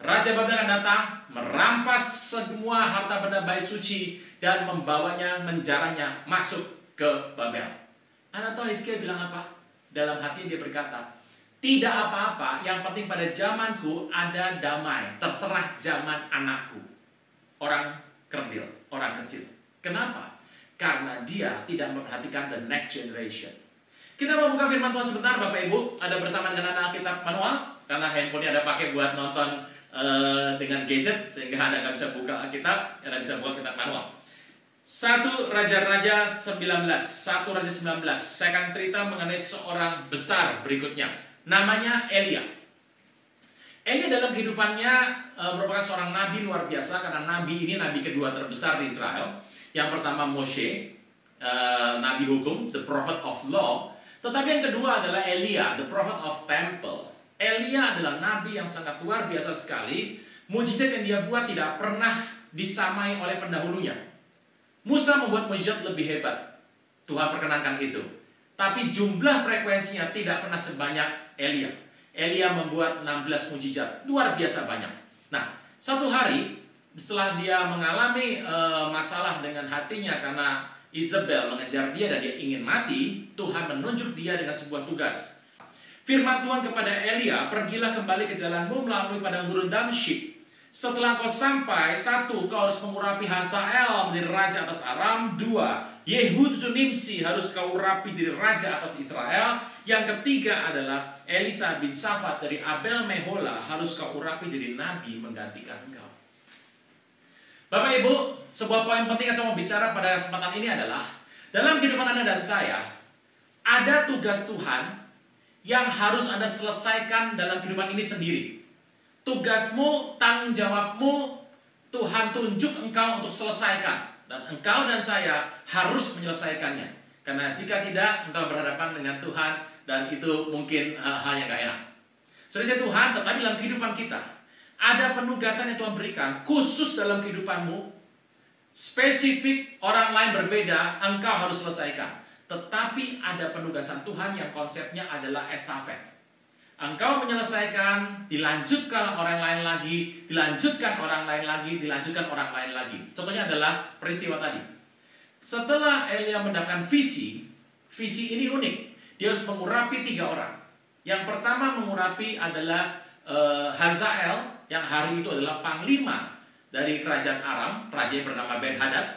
Raja Babel akan datang, merampas semua harta benda bait suci, dan membawanya, menjarahnya masuk ke Babel. Anda tahu Hizkia bilang apa? Dalam hati dia berkata, tidak apa-apa, yang penting pada zamanku ada damai, terserah zaman anakku. Orang kerdil, orang kecil. Kenapa? Karena dia tidak memperhatikan the next generation. Kita mau buka firman Tuhan sebentar, Bapak Ibu. Ada bersama dengan Alkitab manual, karena handphone Anda pakai buat nonton dengan gadget, sehingga Anda nggak bisa buka Alkitab, Anda bisa buka Alkitab manual. 1 Raja-Raja 19, 1 Raja 19. Saya akan cerita mengenai seorang besar berikutnya. Namanya Elia. Elia dalam kehidupannya merupakan seorang nabi luar biasa, karena nabi ini nabi kedua terbesar di Israel. Yang pertama Moshe, nabi hukum, the prophet of law. Tetapi yang kedua adalah Elia, the prophet of temple. Elia adalah nabi yang sangat luar biasa sekali. Mujizat yang dia buat tidak pernah disamai oleh pendahulunya. Musa membuat mujizat lebih hebat. Tuhan perkenankan itu. Tapi jumlah frekuensinya tidak pernah sebanyak Elia. Elia membuat 16 mujizat, luar biasa banyak. Nah, satu hari setelah dia mengalami masalah dengan hatinya karena Isabel mengejar dia dan dia ingin mati, Tuhan menunjuk dia dengan sebuah tugas. Firman Tuhan kepada Elia, pergilah kembali ke jalanmu melalui padang gurun Damsyik. Setelah kau sampai, 1, kau harus mengurapi Hazael menjadi raja atas Aram. 2, Yehu cucu Nimsi harus kau urapi jadi raja atas Israel. Yang ketiga adalah Elisa bin Shafat dari Abel Mehola harus kau urapi jadi nabi menggantikan engkau. Bapak Ibu, sebuah poin penting yang saya mau bicara pada kesempatan ini adalah dalam kehidupan Anda dan saya, ada tugas Tuhan yang harus Anda selesaikan dalam kehidupan ini sendiri. Tugasmu, tanggung jawabmu, Tuhan tunjuk engkau untuk selesaikan. Dan engkau dan saya harus menyelesaikannya. Karena jika tidak, engkau berhadapan dengan Tuhan dan itu mungkin hal yang gak enak. Saudara Tuhan, tetapi dalam kehidupan kita, ada penugasan yang Tuhan berikan khusus dalam kehidupanmu. Spesifik, orang lain berbeda, engkau harus selesaikan. Tetapi ada penugasan Tuhan yang konsepnya adalah estafet. Engkau menyelesaikan, dilanjutkan orang lain lagi, dilanjutkan orang lain lagi, dilanjutkan orang lain lagi. Contohnya adalah peristiwa tadi. Setelah Elia mendapatkan visi ini unik. Dia harus mengurapi 3 orang. Yang pertama mengurapi adalah Hazael, yang hari itu adalah panglima dari kerajaan Aram, raja yang bernama Ben-Hadad.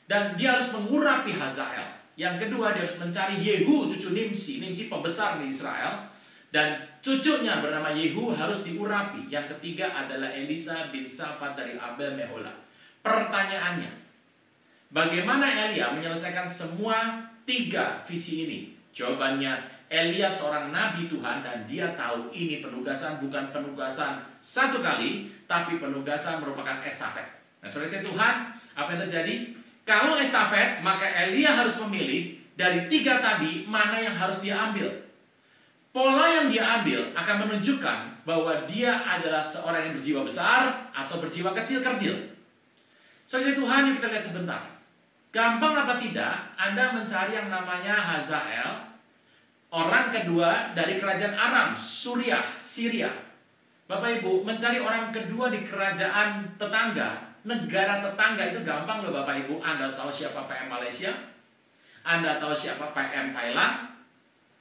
Dan dia harus mengurapi Hazael. Yang kedua dia harus mencari Yehu cucu Nimsi pembesar di Israel. Dan cucunya bernama Yehu harus diurapi. Yang ketiga adalah Elisa bin Shafat dari Abel Mehola. Pertanyaannya, bagaimana Elia menyelesaikan semua 3 visi ini? Jawabannya, Elia seorang nabi Tuhan dan dia tahu ini penugasan bukan penugasan 1 kali, tapi penugasan merupakan estafet. Nah, saudara Tuhan, apa yang terjadi? Kalau estafet, maka Elia harus memilih dari 3 tadi mana yang harus dia ambil. Pola yang dia ambil akan menunjukkan bahwa dia adalah seorang yang berjiwa besar atau berjiwa kecil kerdil. Saudara Tuhan, yang kita lihat sebentar. Gampang apa tidak, Anda mencari yang namanya Hazael, orang kedua dari kerajaan Aram, Suriah, Syria. Bapak Ibu, mencari orang kedua di kerajaan tetangga, negara tetangga itu gampang loh Bapak Ibu. Anda tahu siapa PM Malaysia? Anda tahu siapa PM Thailand?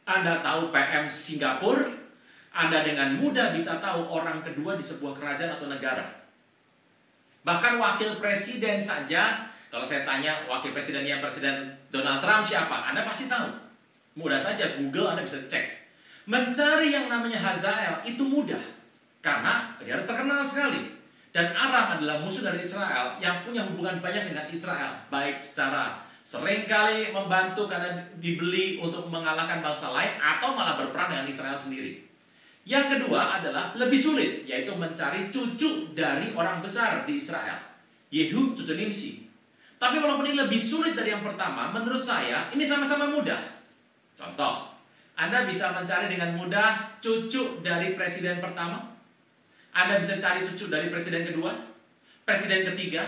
Anda tahu PM Singapura, Anda dengan mudah bisa tahu orang kedua di sebuah kerajaan atau negara. Bahkan wakil presiden saja, kalau saya tanya wakil presidennya Presiden Donald Trump siapa, Anda pasti tahu. Mudah saja, Google Anda bisa cek. Mencari yang namanya Hazael itu mudah, karena dia terkenal sekali. Dan Aram adalah musuh dari Israel yang punya hubungan banyak dengan Israel, baik secara seringkali membantu karena dibeli untuk mengalahkan bangsa lain atau malah berperang dengan Israel sendiri. Yang kedua adalah lebih sulit, yaitu mencari cucu dari orang besar di Israel, Yehu cucu Nimsi. Tapi walaupun ini lebih sulit dari yang pertama, menurut saya ini sama-sama mudah. Contoh, Anda bisa mencari dengan mudah cucu dari presiden pertama. Anda bisa cari cucu dari presiden kedua, presiden ketiga,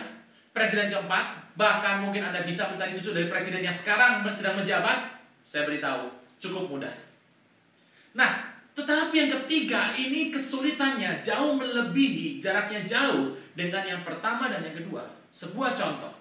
presiden keempat. Bahkan mungkin Anda bisa mencari cucu dari presiden yang sekarang sedang menjabat. Saya beritahu, cukup mudah. Nah, tetapi yang ketiga ini kesulitannya jauh melebihi, jaraknya jauh dengan yang pertama dan yang kedua. Sebuah contoh,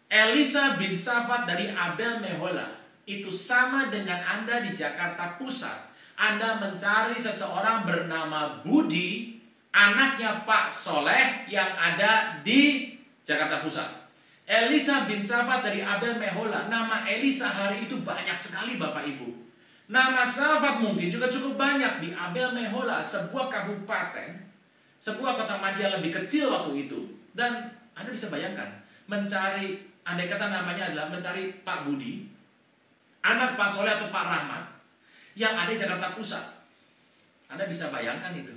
Elisa bin Shafat dari Abel Mehola itu sama dengan Anda di Jakarta Pusat. Anda mencari seseorang bernama Budi, anaknya Pak Soleh yang ada di Jakarta Pusat. Elisa bin Shafat dari Abel Mehola. Nama Elisa hari itu banyak sekali Bapak Ibu. Nama Shafat mungkin juga cukup banyak di Abel Mehola, sebuah kabupaten, sebuah kota Madya lebih kecil waktu itu. Dan Anda bisa bayangkan, mencari, andai kata namanya adalah mencari Pak Budi, anak Pak Soleh atau Pak Rahmat, yang ada di Jakarta Pusat. Anda bisa bayangkan itu.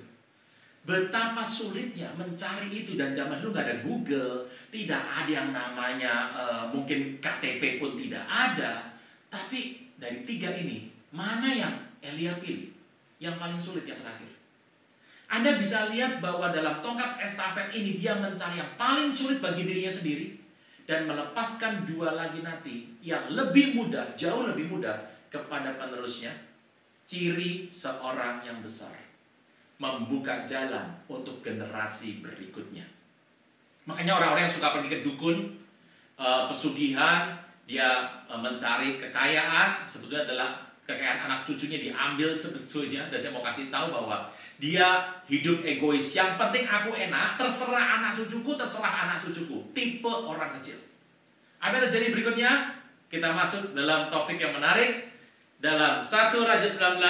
Betapa sulitnya mencari itu, dan zaman dulu nggak ada Google, tidak ada yang namanya mungkin KTP pun tidak ada. Tapi dari 3 ini, mana yang Elia pilih? Yang paling sulit yang terakhir. Anda bisa lihat bahwa dalam tongkat estafet ini dia mencari yang paling sulit bagi dirinya sendiri dan melepaskan 2 lagi nanti yang lebih mudah, jauh lebih mudah kepada penerusnya. Ciri seorang yang besar, membuka jalan untuk generasi berikutnya. Makanya orang-orang yang suka pergi ke dukun, pesugihan, dia mencari kekayaan, sebetulnya adalah kekayaan anak cucunya diambil sebetulnya. Dan saya mau kasih tahu bahwa dia hidup egois. Yang penting aku enak, terserah anak cucuku, terserah anak cucuku. Tipe orang kecil. Apa yang terjadi berikutnya? Kita masuk dalam topik yang menarik. Dalam 1 Raja 19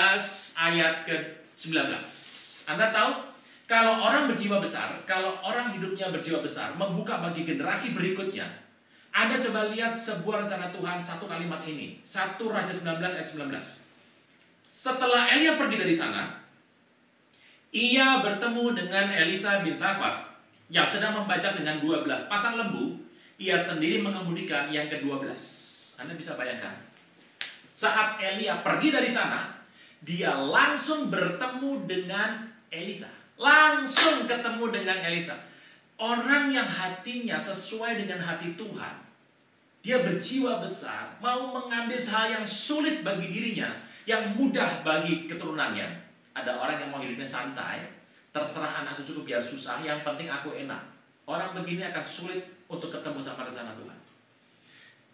ayat ke-19. Anda tahu, kalau orang berjiwa besar, kalau orang hidupnya berjiwa besar, membuka bagi generasi berikutnya. Anda coba lihat sebuah rencana Tuhan, satu kalimat ini. 1 Raja 19 ayat 19. Setelah Elia pergi dari sana, ia bertemu dengan Elisa bin Safat yang sedang membaca dengan 12 pasang lembu. Ia sendiri mengemudikan yang ke-12. Anda bisa bayangkan. Saat Elia pergi dari sana, dia langsung bertemu dengan Elisa. Langsung ketemu dengan Elisa. Orang yang hatinya sesuai dengan hati Tuhan. Dia berjiwa besar, mau mengambil hal yang sulit bagi dirinya, yang mudah bagi keturunannya. Ada orang yang mau hidupnya santai, terserah anak cucuku biar susah, yang penting aku enak. Orang begini akan sulit untuk ketemu sama rencana Tuhan.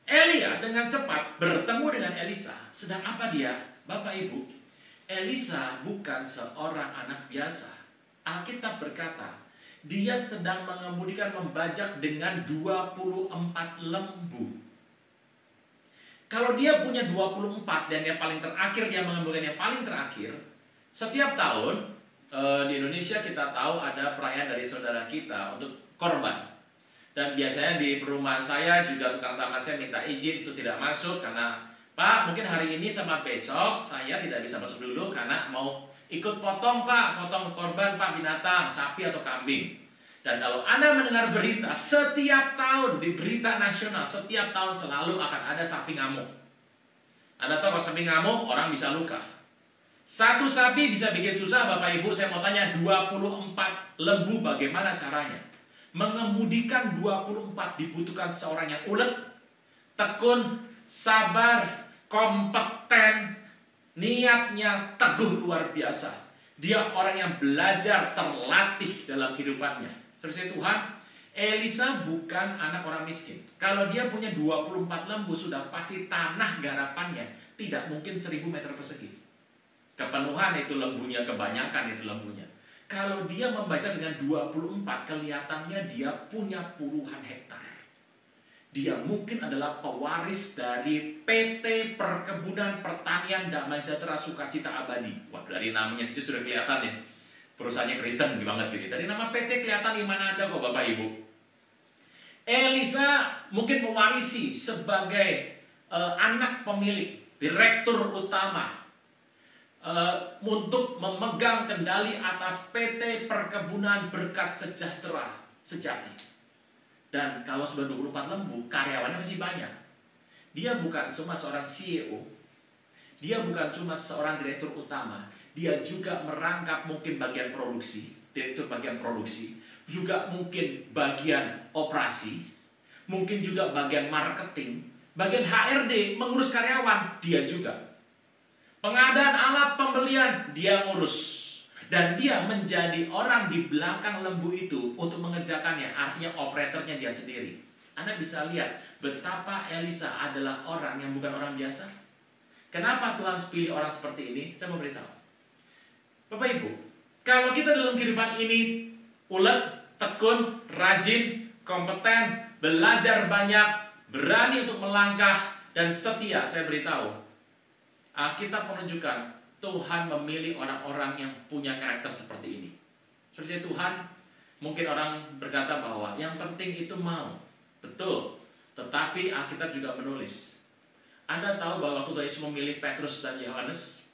Elia dengan cepat bertemu dengan Elisa. Sedang apa dia? Bapak Ibu, Elisa bukan seorang anak biasa. Alkitab berkata, dia sedang mengemudikan membajak dengan 24 lembu. Kalau dia punya 24 dan yang paling terakhir, dia mengemudikan yang paling terakhir. Setiap tahun di Indonesia kita tahu ada perayaan dari saudara kita untuk korban. Dan biasanya di perumahan saya juga tukang taman saya minta izin untuk tidak masuk karena Pak, mungkin hari ini sama besok saya tidak bisa masuk dulu karena mau ikut potong Pak, potong korban Pak, binatang, sapi atau kambing. Dan kalau Anda mendengar berita, setiap tahun di berita nasional, setiap tahun selalu akan ada sapi ngamuk. Anda tahu kalau sapi ngamuk, orang bisa luka. Satu sapi bisa bikin susah Bapak Ibu, saya mau tanya 24 lembu bagaimana caranya? Mengemudikan 24 dibutuhkan seorang yang ulet, tekun, sabar, kompeten, niatnya teguh luar biasa. Dia orang yang belajar, terlatih dalam kehidupannya. Saudara Tuhan, Elisa bukan anak orang miskin. Kalau dia punya 24 lembu, sudah pasti tanah garapannya tidak mungkin 1000 meter persegi. Kepenuhan itu lembunya, kebanyakan itu lembunya. Kalau dia membaca dengan 24, kelihatannya dia punya puluhan hektar. Dia mungkin adalah pewaris dari PT Perkebunan Pertanian Damai Sejahtera Sukacita Abadi. Wah, dari namanya saja sudah kelihatan ya. Perusahaannya Kristen banget gitu. Dari nama PT kelihatan di mana ada kok Bapak Ibu. Elisa mungkin mewarisi sebagai anak pemilik, direktur utama. Untuk memegang kendali atas PT Perkebunan Berkat Sejahtera Sejati. Dan kalau sudah 24 lembu, karyawannya masih banyak. Dia bukan cuma seorang CEO, dia bukan cuma seorang direktur utama, dia juga merangkap mungkin bagian produksi, direktur bagian produksi, juga mungkin bagian operasi, mungkin juga bagian marketing, bagian HRD, mengurus karyawan, dia juga. Pengadaan alat pembelian, dia ngurus. Dan dia menjadi orang di belakang lembu itu untuk mengerjakannya. Artinya operatornya dia sendiri. Anda bisa lihat betapa Elisa adalah orang yang bukan orang biasa. Kenapa Tuhan pilih orang seperti ini? Saya mau beritahu. Bapak Ibu, kalau kita dalam kehidupan ini ulet, tekun, rajin, kompeten, belajar banyak, berani untuk melangkah, dan setia, saya beritahu, Alkitab menunjukkan Tuhan memilih orang-orang yang punya karakter seperti ini. Saudara Tuhan, mungkin orang berkata bahwa yang penting itu mau. Betul. Tetapi Alkitab juga menulis. Anda tahu bahwa waktu Tuhan Yesus memilih Petrus dan Yohanes,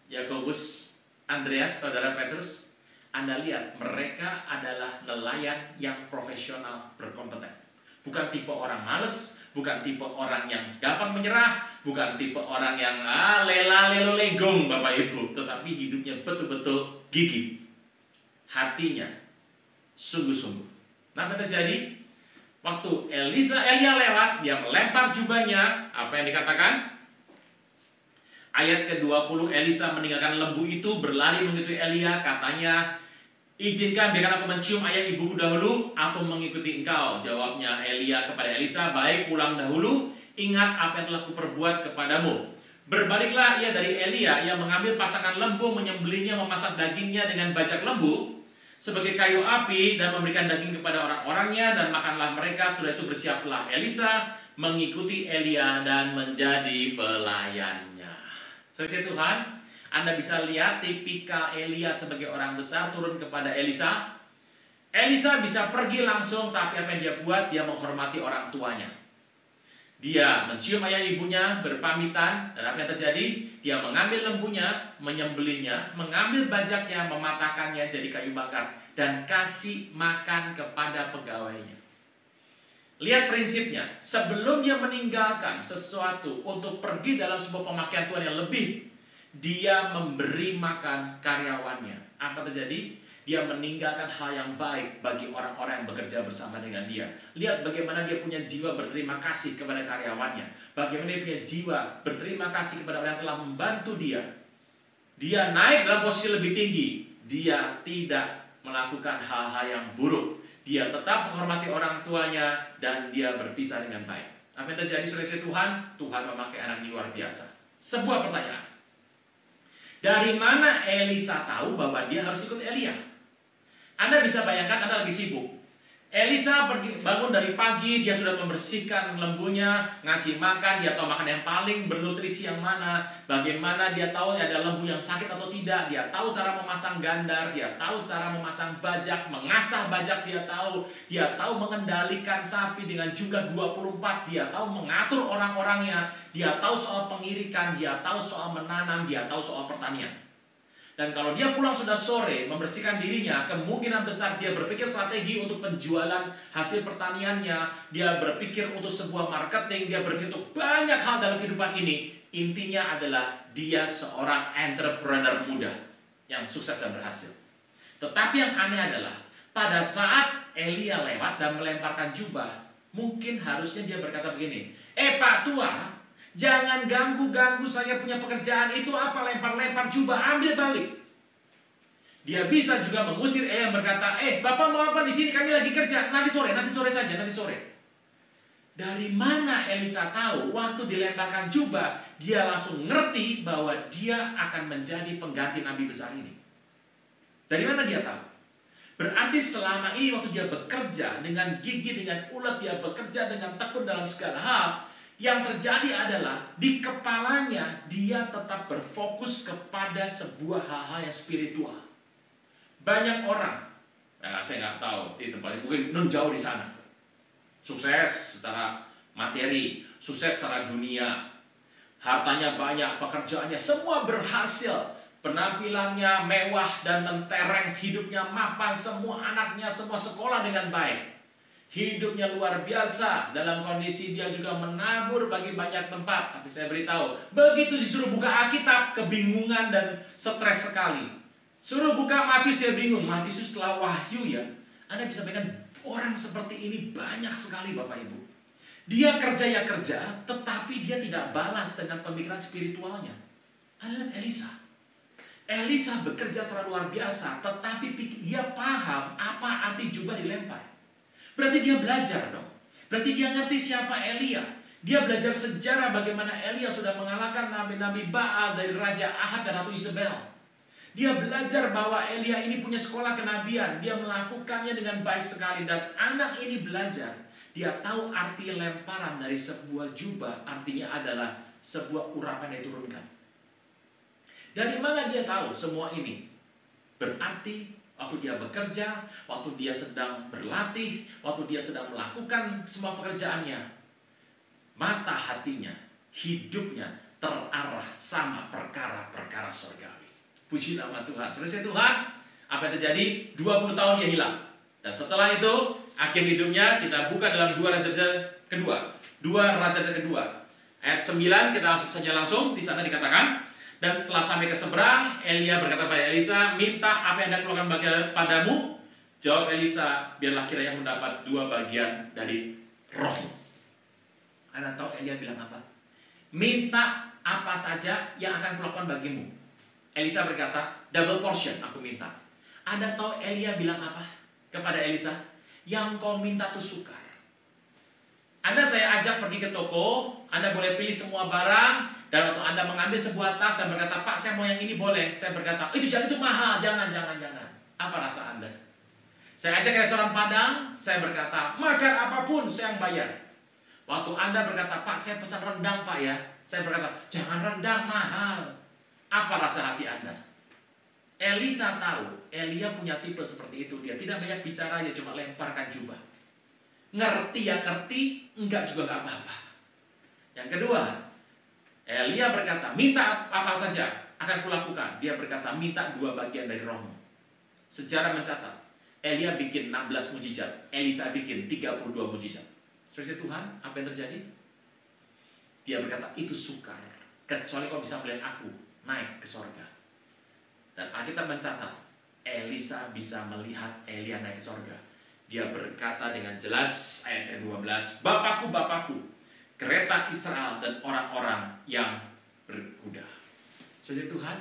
Yakobus, Andreas, saudara Petrus, Anda lihat mereka adalah nelayan yang profesional, berkompeten. Bukan tipe orang males, bukan tipe orang yang gampang menyerah, bukan tipe orang yang lela-lelo legong Bapak Ibu, tetapi hidupnya betul-betul gigih. Hatinya sungguh-sungguh. Nah, apa yang terjadi? Waktu Elia lewat, dia melempar jubahnya. Apa yang dikatakan? Ayat ke-20, Elisa meninggalkan lembu itu, berlari mengikuti Elia, katanya, "Izinkan biarkan aku mencium ayah ibuku dahulu, aku mengikuti engkau." Jawabnya Elia kepada Elisa, "Baik, pulang dahulu, ingat apa yang telah kuperbuat kepadamu. Berbaliklah ia dari Elia yang mengambil pasangan lembu, menyembelihnya, memasak dagingnya dengan bajak lembu sebagai kayu api dan memberikan daging kepada orang-orangnya, dan makanlah mereka. Sudah itu bersiaplah Elisa mengikuti Elia dan menjadi pelayannya. Saudara Tuhan, Anda bisa lihat tipikal Elia sebagai orang besar turun kepada Elisa. Elisa bisa pergi langsung, tapi apa yang dia buat? Dia menghormati orang tuanya. Dia mencium ayah ibunya, berpamitan, dan apa yang terjadi? Dia mengambil lembunya, menyembelihnya, mengambil bajaknya, mematahkannya jadi kayu bakar, dan kasih makan kepada pegawainya. Lihat prinsipnya, sebelum dia meninggalkan sesuatu untuk pergi dalam sebuah pemakaian Tuhan yang lebih, dia memberi makan karyawannya. Apa terjadi? Dia meninggalkan hal yang baik bagi orang-orang yang bekerja bersama dengan dia. Lihat bagaimana dia punya jiwa berterima kasih kepada karyawannya. Bagaimana dia punya jiwa berterima kasih kepada orang yang telah membantu dia. Dia naik dalam posisi lebih tinggi. Dia tidak melakukan hal-hal yang buruk. Dia tetap menghormati orang tuanya dan dia berpisah dengan baik. Apa yang terjadi saudara Tuhan? Tuhan memakai anak ini luar biasa. Sebuah pertanyaan. Dari mana Elisa tahu bahwa dia harus ikut Elia? Anda bisa bayangkan Anda lagi sibuk. Elisa bangun dari pagi, dia sudah membersihkan lembunya, ngasih makan, dia tahu makan yang paling bernutrisi yang mana, bagaimana dia tahu ada lembu yang sakit atau tidak, dia tahu cara memasang gandar, dia tahu cara memasang bajak, mengasah bajak, dia tahu mengendalikan sapi dengan jumlah 24, dia tahu mengatur orang-orangnya, dia tahu soal pengirikan, dia tahu soal menanam, dia tahu soal pertanian. Dan kalau dia pulang sudah sore, membersihkan dirinya, kemungkinan besar dia berpikir strategi untuk penjualan hasil pertaniannya. Dia berpikir untuk sebuah marketing, dia berpikir untuk banyak hal dalam kehidupan ini. Intinya adalah dia seorang entrepreneur muda yang sukses dan berhasil. Tetapi yang aneh adalah, pada saat Elia lewat dan melemparkan jubah, mungkin harusnya dia berkata begini, Pak tua, jangan ganggu-ganggu saya punya pekerjaan. Itu apa lempar-lempar jubah, ambil balik. Dia bisa juga mengusir Elia yang berkata, Bapak mau apa di sini? Kami lagi kerja. Nanti sore saja. Dari mana Elisa tahu waktu dilemparkan jubah, dia langsung ngerti bahwa dia akan menjadi pengganti nabi besar ini. Dari mana dia tahu? Berarti selama ini waktu dia bekerja dengan gigi, dengan ulet, dia bekerja dengan tekun dalam segala hal, yang terjadi adalah di kepalanya dia tetap berfokus kepada sebuah hal-hal yang spiritual. Banyak orang, saya nggak tahu di tempatnya, mungkin jauh di sana, sukses secara materi, sukses secara dunia, hartanya banyak, pekerjaannya semua berhasil, penampilannya mewah dan mentereng, hidupnya mapan, semua anaknya semua sekolah dengan baik. Hidupnya luar biasa, dalam kondisi dia juga menabur bagi banyak tempat. Tapi saya beritahu, begitu disuruh buka Alkitab, kebingungan dan stres sekali. Suruh buka Matius, dia bingung. Matius setelah Wahyu ya. Anda bisa bayangkan orang seperti ini banyak sekali Bapak Ibu. Dia kerja, tetapi dia tidak balas dengan pemikiran spiritualnya. Anda lihat Elisa. Elisa bekerja secara luar biasa, tetapi dia paham apa arti jubah dilempar. Berarti dia belajar dong. Berarti dia ngerti siapa Elia. Dia belajar sejarah bagaimana Elia sudah mengalahkan nabi-nabi Baal dari Raja Ahab dan Ratu Isabel. Dia belajar bahwa Elia ini punya sekolah kenabian. Dia melakukannya dengan baik sekali. Dan anak ini belajar. Dia tahu arti lemparan dari sebuah jubah. Artinya adalah sebuah urapan yang diturunkan. Dari mana dia tahu semua ini? Berarti waktu dia bekerja, waktu dia sedang berlatih, waktu dia sedang melakukan semua pekerjaannya, mata hatinya, hidupnya terarah sama perkara-perkara surgawi. Puji nama Tuhan. Saudara Tuhan, apa yang terjadi? 20 tahun dia hilang. Dan setelah itu, akhir hidupnya kita buka dalam 2 Raja-Raja kedua. 2 Raja-Raja kedua. Ayat 9, kita masuk saja langsung. Di sana dikatakan, dan setelah sampai ke seberang, Elia berkata pada Elisa, minta apa yang Anda keluarkan padamu. Jawab Elisa, biarlah kiranya mendapat 2 bagian dari rohmu. Anda tahu Elia bilang apa? Minta apa saja yang akan kulakukan bagimu. Elisa berkata, double portion aku minta. Anda tahu Elia bilang apa kepada Elisa? Yang kau minta itu sukar. Anda saya ajak pergi ke toko, Anda boleh pilih semua barang, dan waktu Anda mengambil sebuah tas dan berkata, Pak saya mau yang ini boleh. Saya berkata, itu mahal, jangan. Apa rasa Anda? Saya ajak ke restoran Padang, saya berkata, makan apapun saya yang bayar. Waktu Anda berkata, Pak saya pesan rendang Pak ya. Saya berkata, jangan rendang, mahal. Apa rasa hati Anda? Elisa tahu, Elia punya tipe seperti itu. Dia tidak banyak bicara, dia cuma lemparkan jubah. Ngerti ya ngerti, enggak juga enggak apa-apa. Yang kedua, Elia berkata, minta apa saja akan kulakukan. Dia berkata, minta 2 bagian dari rohmu. Sejarah mencatat, Elia bikin 16 mujizat, Elisa bikin 32 mujizat. Saudara Tuhan, apa yang terjadi? Dia berkata, itu sukar, kecuali kau bisa melihat aku naik ke sorga. Dan Alkitab mencatat, Elisa bisa melihat Elia naik ke sorga. Dia berkata dengan jelas, ayat 12, Bapakku, kereta Israel dan orang-orang yang berkuda. Saudara Tuhan,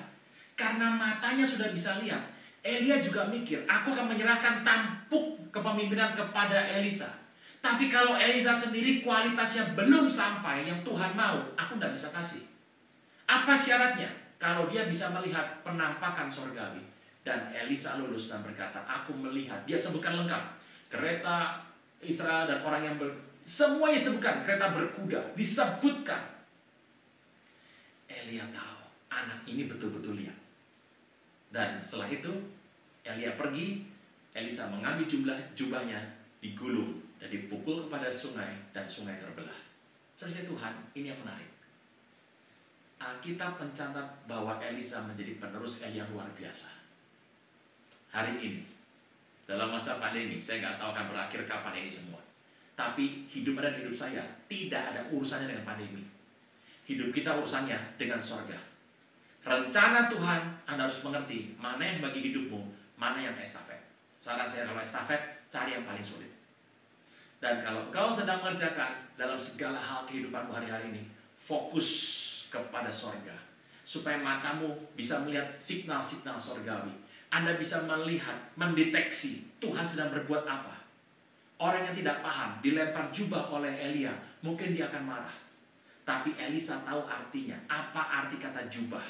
karena matanya sudah bisa lihat, Elia juga mikir, aku akan menyerahkan tampuk kepemimpinan kepada Elisa. Tapi kalau Elisa sendiri kualitasnya belum sampai yang Tuhan mau, aku tidak bisa kasih. Apa syaratnya? Kalau dia bisa melihat penampakan sorgawi. Dan Elisa lulus dan berkata, aku melihat. Dia sebutkan lengkap. Kereta Israel dan orang yang semuanya disebutkan. Kereta berkuda disebutkan. Elia tahu anak ini betul-betul lihat. Dan setelah itu Elia pergi. Elisa mengambil jubahnya, digulung dan dipukul kepada sungai, dan sungai terbelah. Saudara Tuhan, ini yang menarik. Alkitab mencatat bahwa Elisa menjadi penerus Elia luar biasa. Hari ini, dalam masa pandemi, saya nggak tahu akan berakhir kapan ini semua. Tapi hidup Anda dan hidup saya tidak ada urusannya dengan pandemi. Hidup kita urusannya dengan sorga. Rencana Tuhan, Anda harus mengerti mana yang bagi hidupmu, mana yang estafet. Saran saya kalau estafet, cari yang paling sulit. Dan kalau engkau sedang mengerjakan dalam segala hal kehidupanmu hari-hari ini, fokus kepada sorga. Supaya matamu bisa melihat signal-signal sorgawi. Anda bisa melihat, mendeteksi Tuhan sedang berbuat apa. Orang yang tidak paham, dilempar jubah oleh Elia, mungkin dia akan marah. Tapi Elisa tahu artinya. Apa arti kata jubah?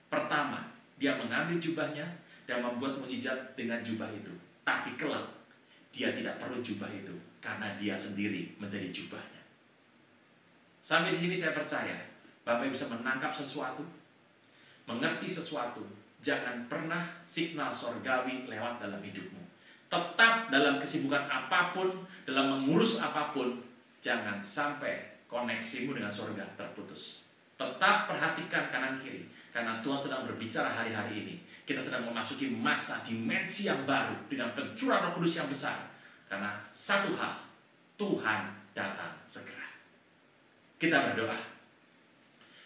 Pertama, dia mengambil jubahnya dan membuat mujizat dengan jubah itu. Tapi kelak, dia tidak perlu jubah itu. Karena dia sendiri menjadi jubahnya. Sampai di sini saya percaya, Bapak bisa menangkap sesuatu, mengerti sesuatu. Jangan pernah signal sorgawi lewat dalam hidupmu. Tetap dalam kesibukan apapun, dalam mengurus apapun, jangan sampai koneksimu dengan sorga terputus. Tetap perhatikan kanan kiri, karena Tuhan sedang berbicara hari-hari ini. Kita sedang memasuki masa dimensi yang baru dengan pencurahan Roh Kudus yang besar. Karena satu hal, Tuhan datang segera. Kita berdoa.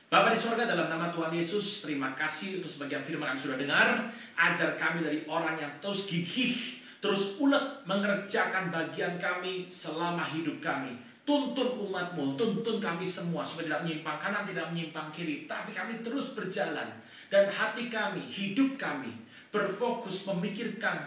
Bapa di surga, dalam nama Tuhan Yesus, terima kasih untuk sebagian firman kami sudah dengar. Ajar kami dari orang yang terus gigih, terus ulet mengerjakan bagian kami selama hidup kami. Tuntun umat-Mu, tuntun kami semua supaya tidak menyimpang kanan, tidak menyimpang kiri, tapi kami terus berjalan. Dan hati kami, hidup kami berfokus memikirkan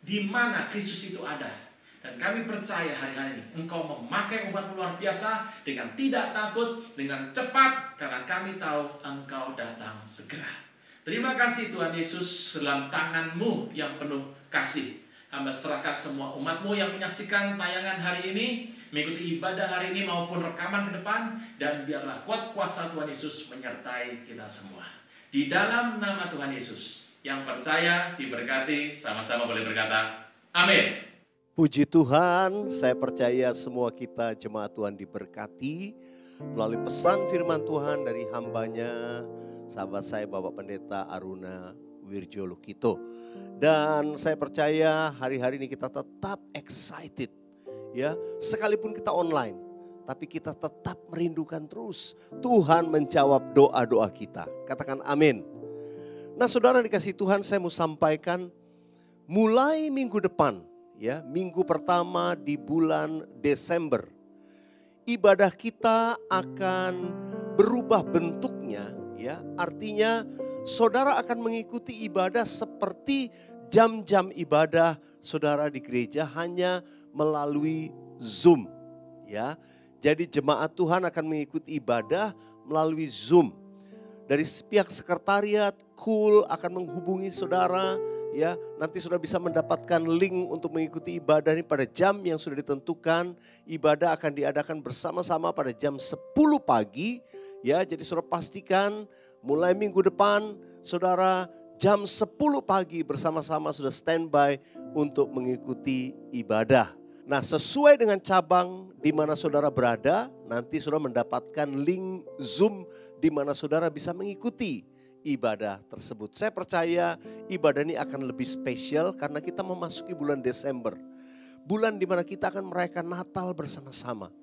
di mana Kristus itu ada. Dan kami percaya hari-hari ini Engkau memakai umat luar biasa dengan tidak takut, dengan cepat, karena kami tahu Engkau datang segera. Terima kasih Tuhan Yesus, dalam tangan-Mu yang penuh kasih. Hamba serahkan semua umat-Mu yang menyaksikan tayangan hari ini, mengikuti ibadah hari ini maupun rekaman ke depan, dan biarlah kuat kuasa Tuhan Yesus menyertai kita semua. Di dalam nama Tuhan Yesus, yang percaya diberkati, sama-sama boleh berkata, amin. Puji Tuhan, saya percaya semua kita jemaat Tuhan diberkati melalui pesan firman Tuhan dari hambanya, sahabat saya Bapak Pendeta Aruna Wirjo Lukito. Dan saya percaya hari-hari ini kita tetap excited, ya, sekalipun kita online, tapi kita tetap merindukan terus Tuhan menjawab doa-doa kita. Katakan amin. Nah saudara dikasih Tuhan, saya mau sampaikan mulai minggu depan, ya, minggu pertama di bulan Desember, ibadah kita akan berubah bentuknya, ya. Artinya saudara akan mengikuti ibadah seperti jam-jam ibadah saudara di gereja, hanya melalui Zoom, ya. Jadi jemaat Tuhan akan mengikuti ibadah melalui Zoom. Dari pihak sekretariat, Cool akan menghubungi saudara, ya. Nanti saudara bisa mendapatkan link untuk mengikuti ibadah ini pada jam yang sudah ditentukan. Ibadah akan diadakan bersama-sama pada jam 10 pagi, ya. Jadi saudara pastikan mulai minggu depan, saudara jam 10 pagi bersama-sama sudah standby untuk mengikuti ibadah. Nah, sesuai dengan cabang di mana saudara berada, nanti saudara mendapatkan link Zoom di mana saudara bisa mengikuti ibadah tersebut. Saya percaya ibadah ini akan lebih spesial karena kita memasuki bulan Desember. Bulan di mana kita akan merayakan Natal bersama-sama.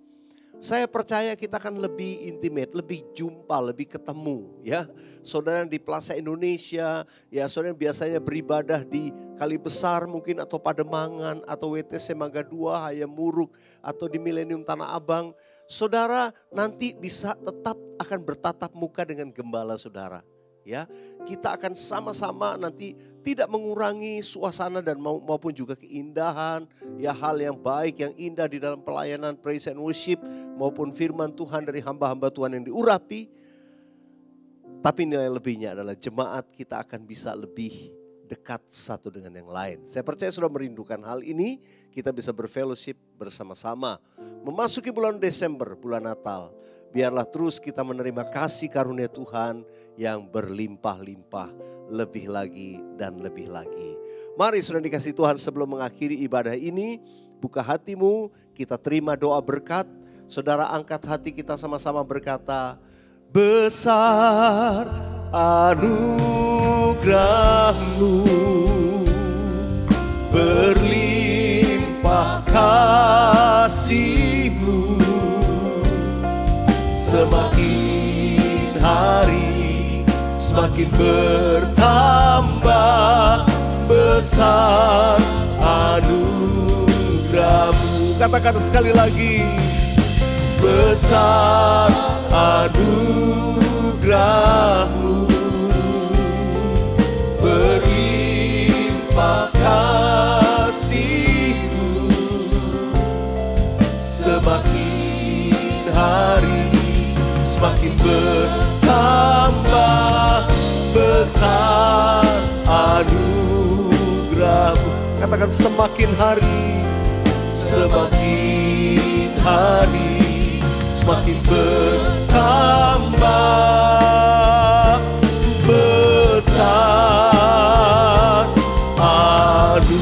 Saya percaya kita akan lebih intimate, lebih jumpa, lebih ketemu, ya. Saudara yang di Plaza Indonesia, ya saudara yang biasanya beribadah di Kali Besar mungkin atau Pademangan atau WTC Mangga 2, Hayam Muruk atau di Milenium Tanah Abang. Saudara nanti bisa tetap akan bertatap muka dengan gembala saudara. Ya, kita akan sama-sama nanti tidak mengurangi suasana dan maupun juga keindahan, ya hal yang baik, yang indah di dalam pelayanan praise and worship maupun firman Tuhan dari hamba-hamba Tuhan yang diurapi. Tapi nilai lebihnya adalah jemaat kita akan bisa lebih dekat satu dengan yang lain. Saya percaya sudah merindukan hal ini, kita bisa berfellowship bersama-sama. Memasuki bulan Desember, bulan Natal. Biarlah terus kita menerima kasih karunia Tuhan yang berlimpah-limpah, lebih lagi dan lebih lagi. Mari sudah dikasih Tuhan, sebelum mengakhiri ibadah ini, buka hatimu, kita terima doa berkat. Saudara angkat hati kita sama-sama berkata, besar anugerah-Mu, berlimpah kasih-Mu. Semakin hari semakin bertambah besar anugerah-Mu. Katakan sekali lagi, besar anugerah-Mu, berlimpah kasih-Mu. Semakin hari semakin bertambah besar anugerah-Mu. Katakan semakin hari semakin bertambah besar anugerah-Mu.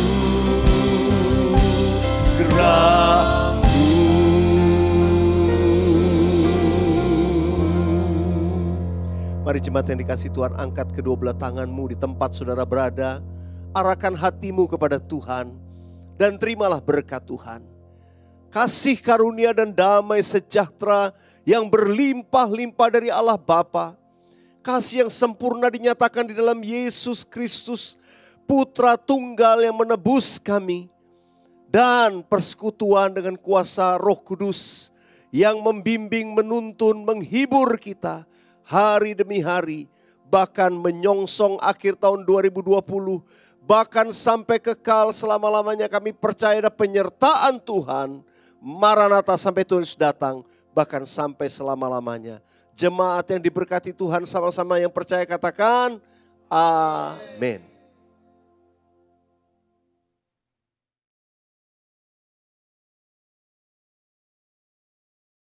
Mari jemaat yang dikasih Tuhan, angkat kedua belah tanganmu di tempat saudara berada. Arahkan hatimu kepada Tuhan dan terimalah berkat Tuhan. Kasih karunia dan damai sejahtera yang berlimpah-limpah dari Allah Bapa. Kasih yang sempurna dinyatakan di dalam Yesus Kristus, Putra Tunggal yang menebus kami. Dan persekutuan dengan kuasa Roh Kudus yang membimbing, menuntun, menghibur kita hari demi hari. Bahkan menyongsong akhir tahun 2020. Bahkan sampai kekal selama-lamanya kami percaya ada penyertaan Tuhan. Maranatha sampai Tuhan datang, bahkan sampai selama-lamanya. Jemaat yang diberkati Tuhan sama-sama yang percaya katakan amin.